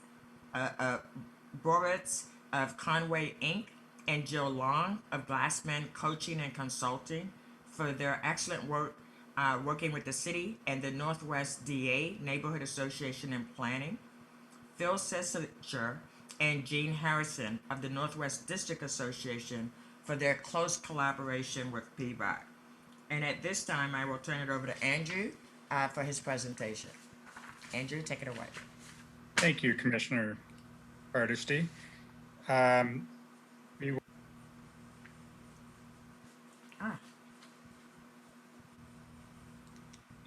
S2: of Conway Inc. and Jill Long of Glassman Coaching and Consulting for their excellent work working with the city and the Northwest DA Neighborhood Association in planning, Phil Sessinger and Gene Harrison of the Northwest District Association for their close collaboration with PBOT. And at this time, I will turn it over to Andrew for his presentation. Andrew, take it away.
S17: Thank you, Commissioner Hardesty.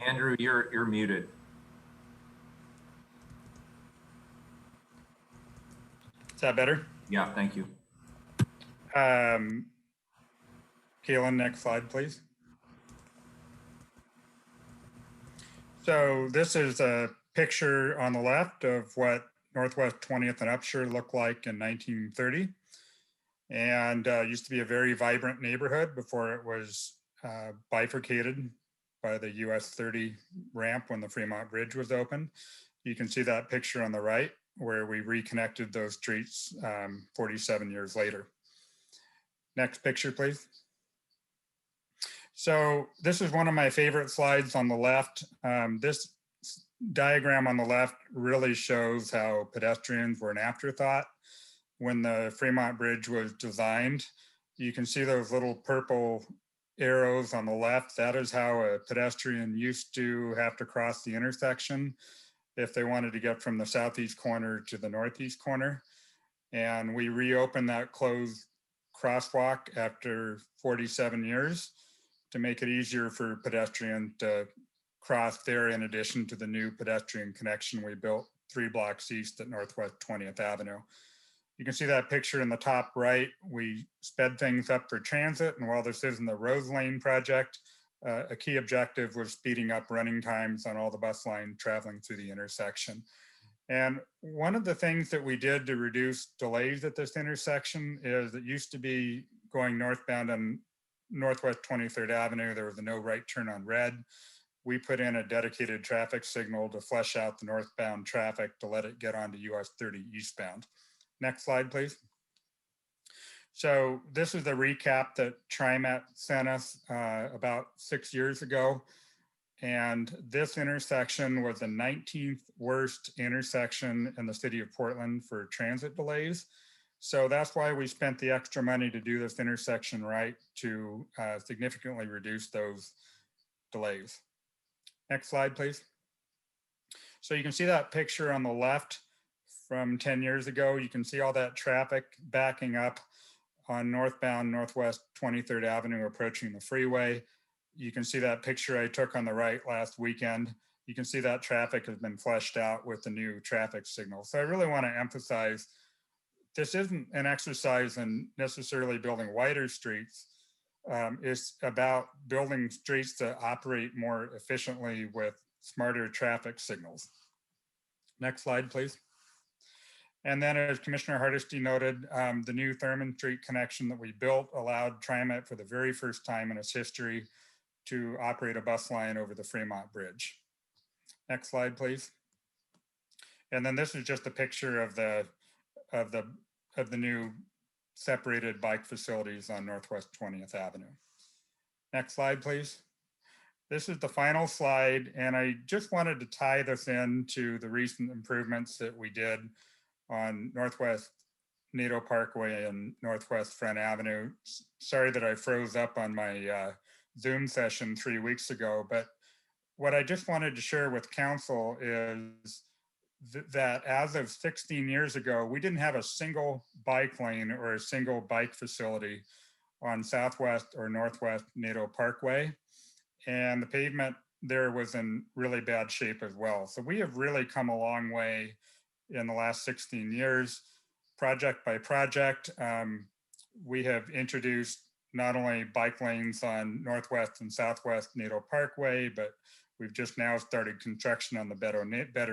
S1: Andrew, you're muted.
S17: Is that better?
S1: Yeah, thank you.
S17: Keelan, next slide, please. So this is a picture on the left of what Northwest 20th and Upshur looked like in 1930. And used to be a very vibrant neighborhood before it was bifurcated by the US 30 ramp when the Fremont Bridge was opened. You can see that picture on the right where we reconnected those streets 47 years later. Next picture, please. So this is one of my favorite slides on the left. This diagram on the left really shows how pedestrians were an afterthought when the Fremont Bridge was designed. You can see those little purple arrows on the left. That is how a pedestrian used to have to cross the intersection if they wanted to get from the southeast corner to the northeast corner. And we reopened that closed crosswalk after 47 years to make it easier for pedestrians to cross there, in addition to the new pedestrian connection we built 3 blocks east at Northwest 20th Avenue. You can see that picture in the top right. We sped things up for transit, and while this isn't the Rose Lane project, a key objective was speeding up running times on all the bus lines traveling through the intersection. And one of the things that we did to reduce delays at this intersection is it used to be going northbound on Northwest 23rd Avenue, there was a no right turn on red. We put in a dedicated traffic signal to flush out the northbound traffic to let it get onto US 30 eastbound. Next slide, please. So this is the recap that TriMet sent us about 6 years ago. And this intersection was the 19th worst intersection in the city of Portland for transit delays. So that's why we spent the extra money to do this intersection right, to significantly reduce those delays. Next slide, please. So you can see that picture on the left from 10 years ago. You can see all that traffic backing up on northbound Northwest 23rd Avenue approaching the freeway. You can see that picture I took on the right last weekend. You can see that traffic has been fleshed out with the new traffic signal. So I really want to emphasize this isn't an exercise in necessarily building wider streets. It's about building streets that operate more efficiently with smarter traffic signals. Next slide, please. And then, as Commissioner Hardesty noted, the new Thurman Street connection that we built allowed TriMet for the very first time in its history to operate a bus line over the Fremont Bridge. Next slide, please. And then this is just a picture of the new separated bike facilities on Northwest 20th Avenue. Next slide, please. This is the final slide, and I just wanted to tie this into the recent improvements that we did on Northwest Nadeau Parkway and Northwest Front Avenue. Sorry that I froze up on my Zoom session 3 weeks ago, but what I just wanted to share with council is that as of 16 years ago, we didn't have a single bike lane or a single bike facility on Southwest or Northwest Nadeau Parkway. And the pavement there was in really bad shape as well. So we have really come a long way in the last 16 years, project by project. We have introduced not only bike lanes on Northwest and Southwest Nadeau Parkway, but we've just now started construction on the Better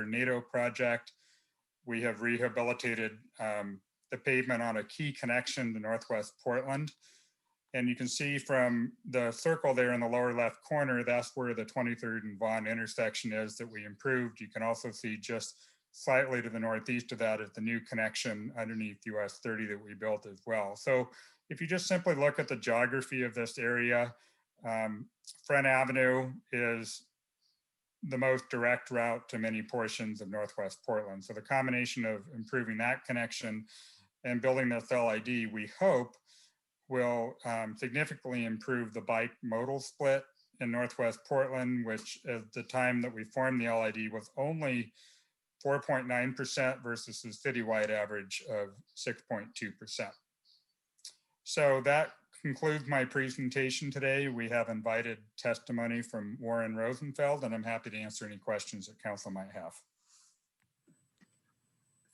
S17: Nadeau project. We have rehabilitated the pavement on a key connection to Northwest Portland. And you can see from the circle there in the lower left corner, that's where the 23rd and Vaughan intersection is that we improved. You can also see just slightly to the northeast of that is the new connection underneath US 30 that we built as well. So if you just simply look at the geography of this area, Front Avenue is the most direct route to many portions of Northwest Portland. So the combination of improving that connection and building this LID, we hope, will significantly improve the bike modal split in Northwest Portland, which at the time that we formed the LID was only 4.9% versus the citywide average of 6.2%. So that concludes my presentation today. We have invited testimony from Warren Rosenfeld, and I'm happy to answer any questions that council might have.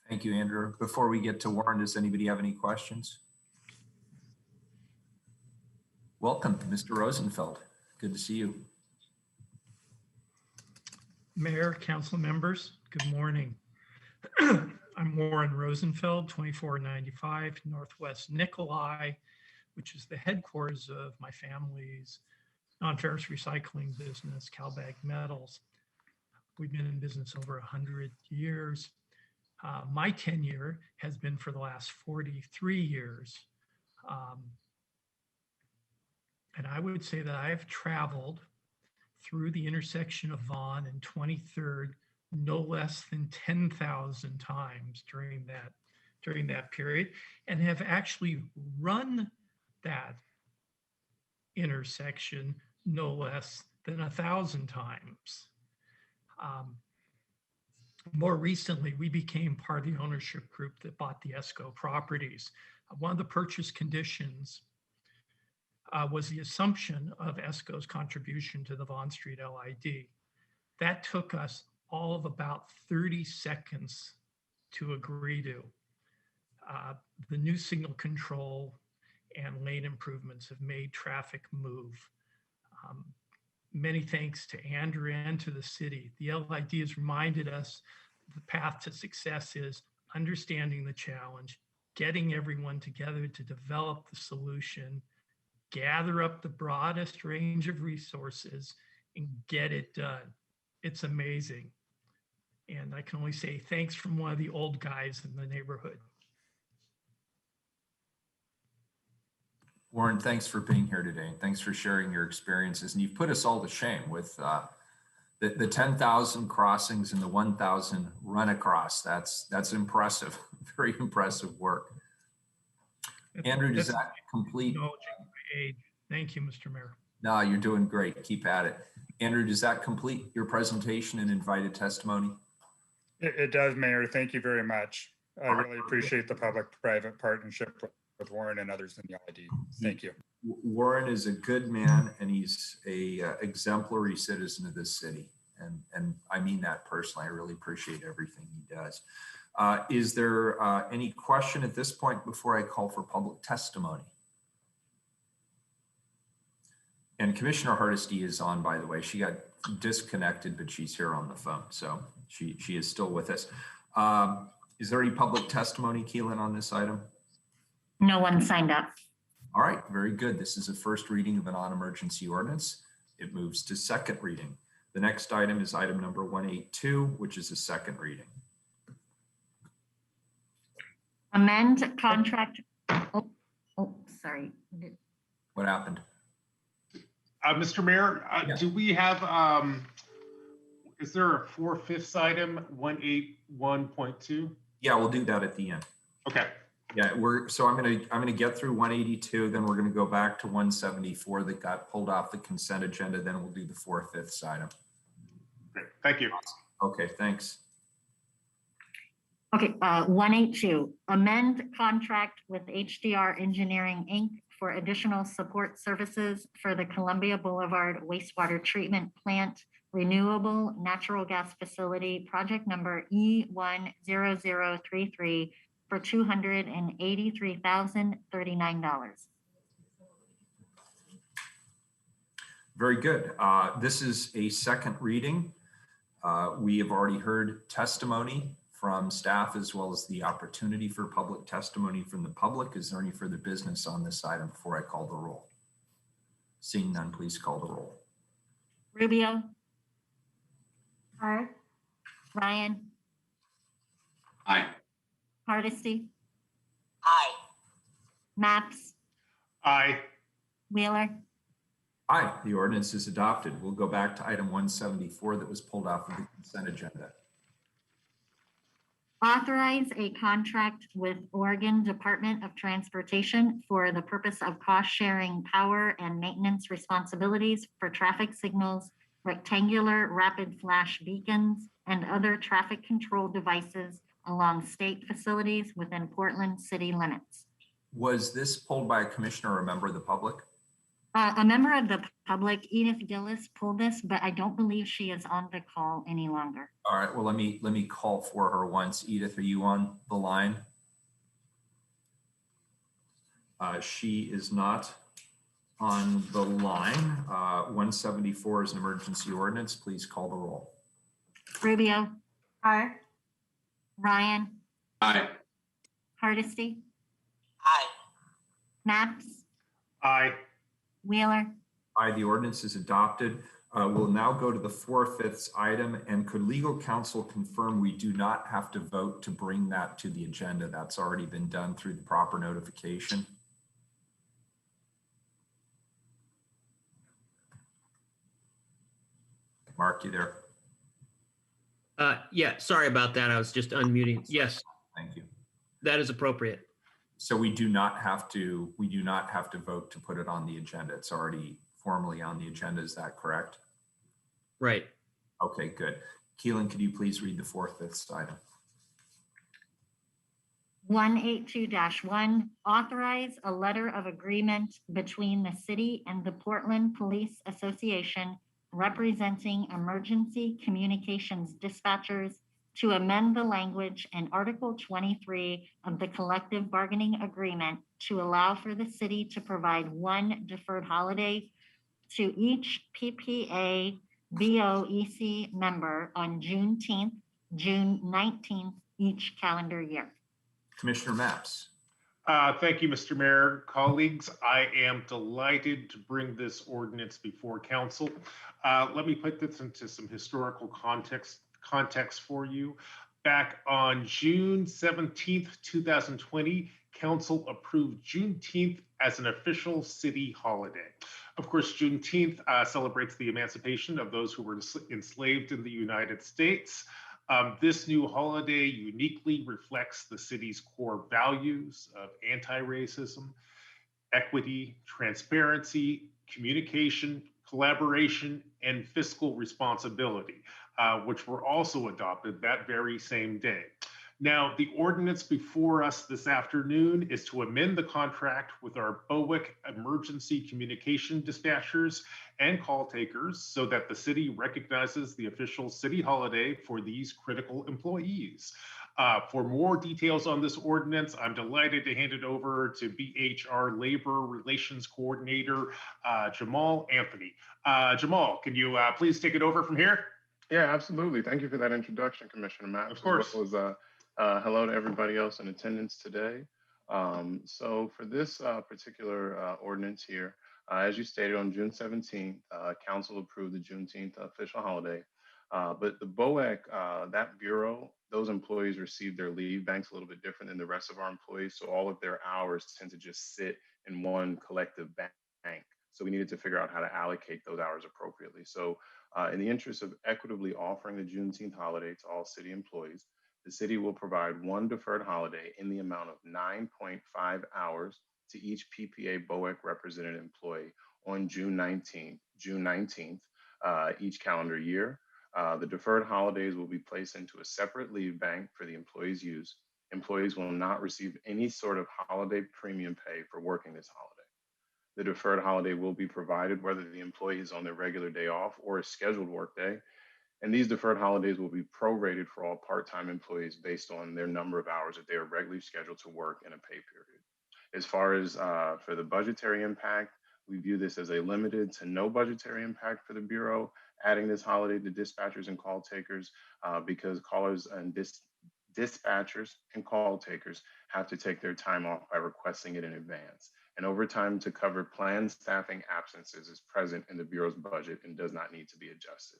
S1: Thank you, Andrew. Before we get to Warren, does anybody have any questions? Welcome, Mr. Rosenfeld. Good to see you.
S18: Mayor, council members, good morning. I'm Warren Rosenfeld, 2495 Northwest Nikolai, which is the headquarters of my family's non-ferrous recycling business, CalBag Metals. We've been in business over 100 years. My tenure has been for the last 43 years. And I would say that I've traveled through the intersection of Vaughan and 23rd no less than 10,000 times during that period, and have actually run that intersection no less than 1,000 times. More recently, we became part of the ownership group that bought the ESCO properties. One of the purchase conditions was the assumption of ESCO's contribution to the Vaughan Street LID. That took us all of about 30 seconds to agree to. The new signal control and lane improvements have made traffic move. Many thanks to Andrew and to the city. The LID has reminded us the path to success is understanding the challenge, getting everyone together to develop the solution, gather up the broadest range of resources, and get it done. It's amazing. And I can only say thanks from one of the old guys in the neighborhood.
S1: Warren, thanks for being here today. And thanks for sharing your experiences. And you've put us all to shame with the 10,000 crossings and the 1,000 run across. That's impressive, very impressive work. Andrew, does that complete?
S18: Age. Thank you, Mr. Mayor.
S1: No, you're doing great. Keep at it. Andrew, does that complete your presentation and invited testimony?
S17: It does, Mayor. Thank you very much. I really appreciate the public-private partnership with Warren and others in the LID. Thank you.
S1: Warren is a good man, and he's a exemplary citizen of this city. And I mean that personally. I really appreciate everything he does. Is there any question at this point before I call for public testimony? And Commissioner Hardesty is on, by the way. She got disconnected, but she's here on the phone. So she is still with us. Is there any public testimony, Keelan, on this item?
S4: No one signed up.
S1: All right, very good. This is a first reading of a non-emergency ordinance. It moves to second reading. The next item is item number 182, which is a second reading.
S4: Amend contract. Oh, sorry.
S1: What happened?
S11: Mr. Mayor,
S1: Yeah.
S11: do we have, is there a 4/5 item, 181.2?
S1: Yeah, we'll do that at the end.
S11: Okay.
S1: Yeah, I'm gonna get through 182, then we're gonna go back to 174 that got pulled off the consent agenda, then we'll do the 4/5 item.
S11: Great. Thank you.
S1: Okay, thanks.
S4: Okay, 182, amend contract with HDR Engineering, Inc. for additional support services for the Columbia Boulevard wastewater treatment plant renewable natural gas facility, project number E10033 for $283,039.
S1: Very good. This is a second reading. We have already heard testimony from staff as well as the opportunity for public testimony from the public. Is there any further business on this item before I call the roll? Seeing none, please call the roll.
S4: Rubio.
S8: Aye.
S4: Ryan.
S3: Aye.
S4: Hardesty.
S2: Aye.
S4: Maps.
S11: Aye.
S4: Wheeler.
S1: Aye, the ordinance is adopted. We'll go back to item 174 that was pulled off of the consent agenda.
S4: Authorize a contract with Oregon Department of Transportation for the purpose of cost-sharing power and maintenance responsibilities for traffic signals, rectangular rapid flash beacons, and other traffic control devices along state facilities within Portland city limits.
S1: Was this pulled by a commissioner or a member of the public?
S4: A member of the public, Edith Gillis, pulled this, but I don't believe she is on the call any longer.
S1: All right, well, let me call for her once. Edith, are you on the line? She is not on the line. 174 is an emergency ordinance. Please call the roll.
S4: Rubio.
S8: Aye.
S4: Ryan.
S3: Aye.
S4: Hardesty.
S2: Aye.
S4: Maps.
S11: Aye.
S4: Wheeler.
S1: Aye, the ordinance is adopted. We'll now go to the 4/5 item, and could legal counsel confirm we do not have to vote to bring that to the agenda? That's already been done through the proper notification. Mark, you there?
S5: Yeah, sorry about that. I was just unmuting. Yes,
S1: Thank you.
S5: that is appropriate.
S1: So we do not have to vote to put it on the agenda. It's already formally on the agenda. Is that correct?
S5: Right.
S1: Okay, good. Keelan, could you please read the 4/5 item?
S4: 182-1, authorize a letter of agreement between the city and the Portland Police Association representing emergency communications dispatchers to amend the language in Article 23 of the collective bargaining agreement to allow for the city to provide one deferred holiday to each PPA BOEC member on Juneteenth, June 19th, each calendar year.
S1: Commissioner Mapps.
S11: Thank you, Mr. Mayor. Colleagues, I am delighted to bring this ordinance before council. Let me put this into some historical context for you. Back on June 17th, 2020, council approved Juneteenth as an official city holiday. Of course, Juneteenth celebrates the emancipation of those who were enslaved in the United States. This new holiday uniquely reflects the city's core values of anti-racism, equity, transparency, communication, collaboration, and fiscal responsibility, which were also adopted that very same day. Now, the ordinance before us this afternoon is to amend the contract with our BOEC emergency communication dispatchers and call takers so that the city recognizes the official city holiday for these critical employees. For more details on this ordinance, I'm delighted to hand it over to BHR Labor Relations Coordinator, Jamal Anthony. Jamal, can you please take it over from here?
S19: Yeah, absolutely. Thank you for that introduction, Commissioner Matt.
S11: Of course.
S19: Hello to everybody else in attendance today. So for this particular ordinance here, as you stated on June 17th, Council approved the Juneteenth official holiday. But the BOEC, that bureau, those employees receive their leave banks a little bit different than the rest of our employees. So all of their hours tend to just sit in one collective bank. So we needed to figure out how to allocate those hours appropriately. So in the interest of equitably offering the Juneteenth holiday to all city employees, the city will provide one deferred holiday in the amount of 9.5 hours to each PPA BOEC represented employee on June 19th, each calendar year. The deferred holidays will be placed into a separate leave bank for the employees' use. Employees will not receive any sort of holiday premium pay for working this holiday. The deferred holiday will be provided whether the employee is on their regular day off or a scheduled work day. And these deferred holidays will be prorated for all part-time employees based on their number of hours that they are regularly scheduled to work in a pay period. As far as for the budgetary impact, we view this as a limited to no budgetary impact for the Bureau, adding this holiday to dispatchers and call takers because callers and dispatchers and call takers have to take their time off by requesting it in advance. And overtime to cover planned staffing absences is present in the Bureau's budget and does not need to be adjusted.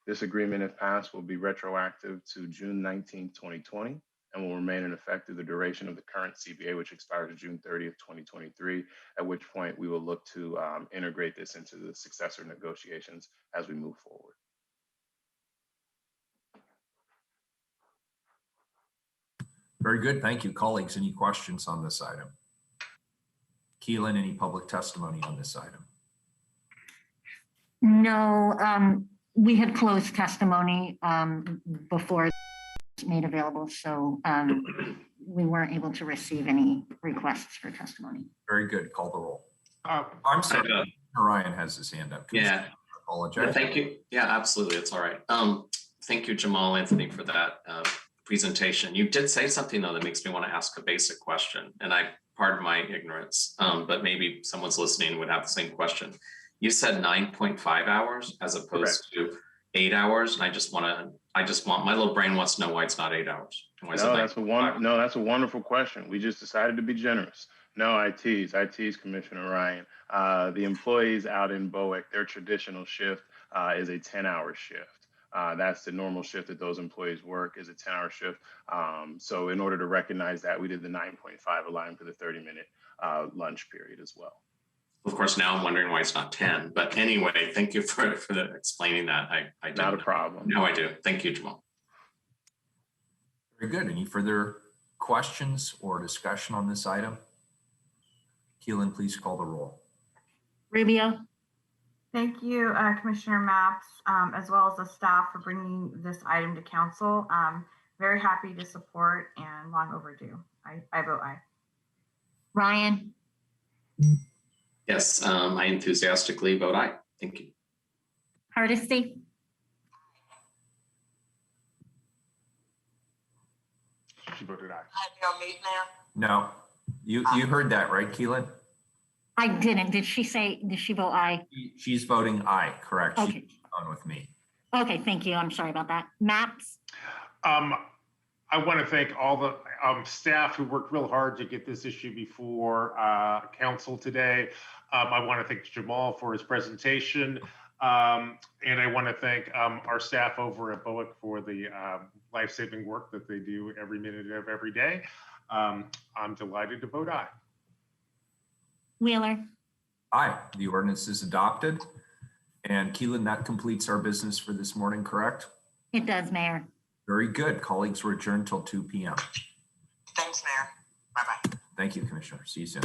S19: This agreement, if passed, will be retroactive to June 19, 2020, and will remain in effect through the duration of the current CBA, which expires June 30th, 2023, at which point we will look to integrate this into the successor negotiations as we move forward.
S1: Very good. Thank you. Colleagues, any questions on this item? Keelan, any public testimony on this item?
S4: No, we had closed testimony before it was made available, so we weren't able to receive any requests for testimony.
S1: Very good. Call the roll. I'm sorry. Ryan has his hand up.
S3: Yeah.
S1: Apologize.
S3: Thank you. Yeah, absolutely. It's all right. Thank you, Jamal Anthony, for that presentation. You did say something, though, that makes me want to ask a basic question, and I pardon my ignorance, but maybe someone's listening would have the same question. You said 9.5 hours as opposed to 8 hours, and I just want my little brain wants to know why it's not 8 hours.
S19: No, that's a wonderful question. We just decided to be generous. No, ITs, Commissioner Ryan. The employees out in BOEC, their traditional shift is a 10-hour shift. That's the normal shift that those employees work, is a 10-hour shift. So in order to recognize that, we did the 9.5 allowing for the 30-minute lunch period as well.
S3: Of course, now I'm wondering why it's not 10. But anyway, thank you for explaining that. I didn't
S19: Not a
S3: know.
S19: problem.
S3: Now I do. Thank you, Jamal.
S1: Very good. Any further questions or discussion on this item? Keelan, please call the roll.
S4: Rubio,
S8: Thank you, Commissioner Maps, as well as the staff for bringing this item to council. Very happy to support and long overdue. I vote aye.
S4: Ryan,
S3: Yes, I enthusiastically vote aye. Thank you.
S4: Hardesty,
S11: She voted aye.
S1: No, you heard that, right, Keelan?
S4: I didn't. Did she vote aye?
S1: She's voting aye, correct.
S4: Okay.
S1: She's on with me.
S4: Okay, thank you. I'm sorry about that. Maps,
S11: I want to thank all the staff who worked real hard to get this issue before council today. I want to thank Jamal for his presentation. And I want to thank our staff over at BOIC for the life-saving work that they do every minute of every day. I'm delighted to vote aye.
S4: Wheeler,
S1: Aye, the ordinance is adopted. And Keelan, that completes our business for this morning, correct?
S4: it does, Mayor.
S1: Very good. Colleagues, we're adjourned till 2 p.m.
S2: Thanks, Mayor. Bye-bye.
S1: Thank you, Commissioner. See you soon.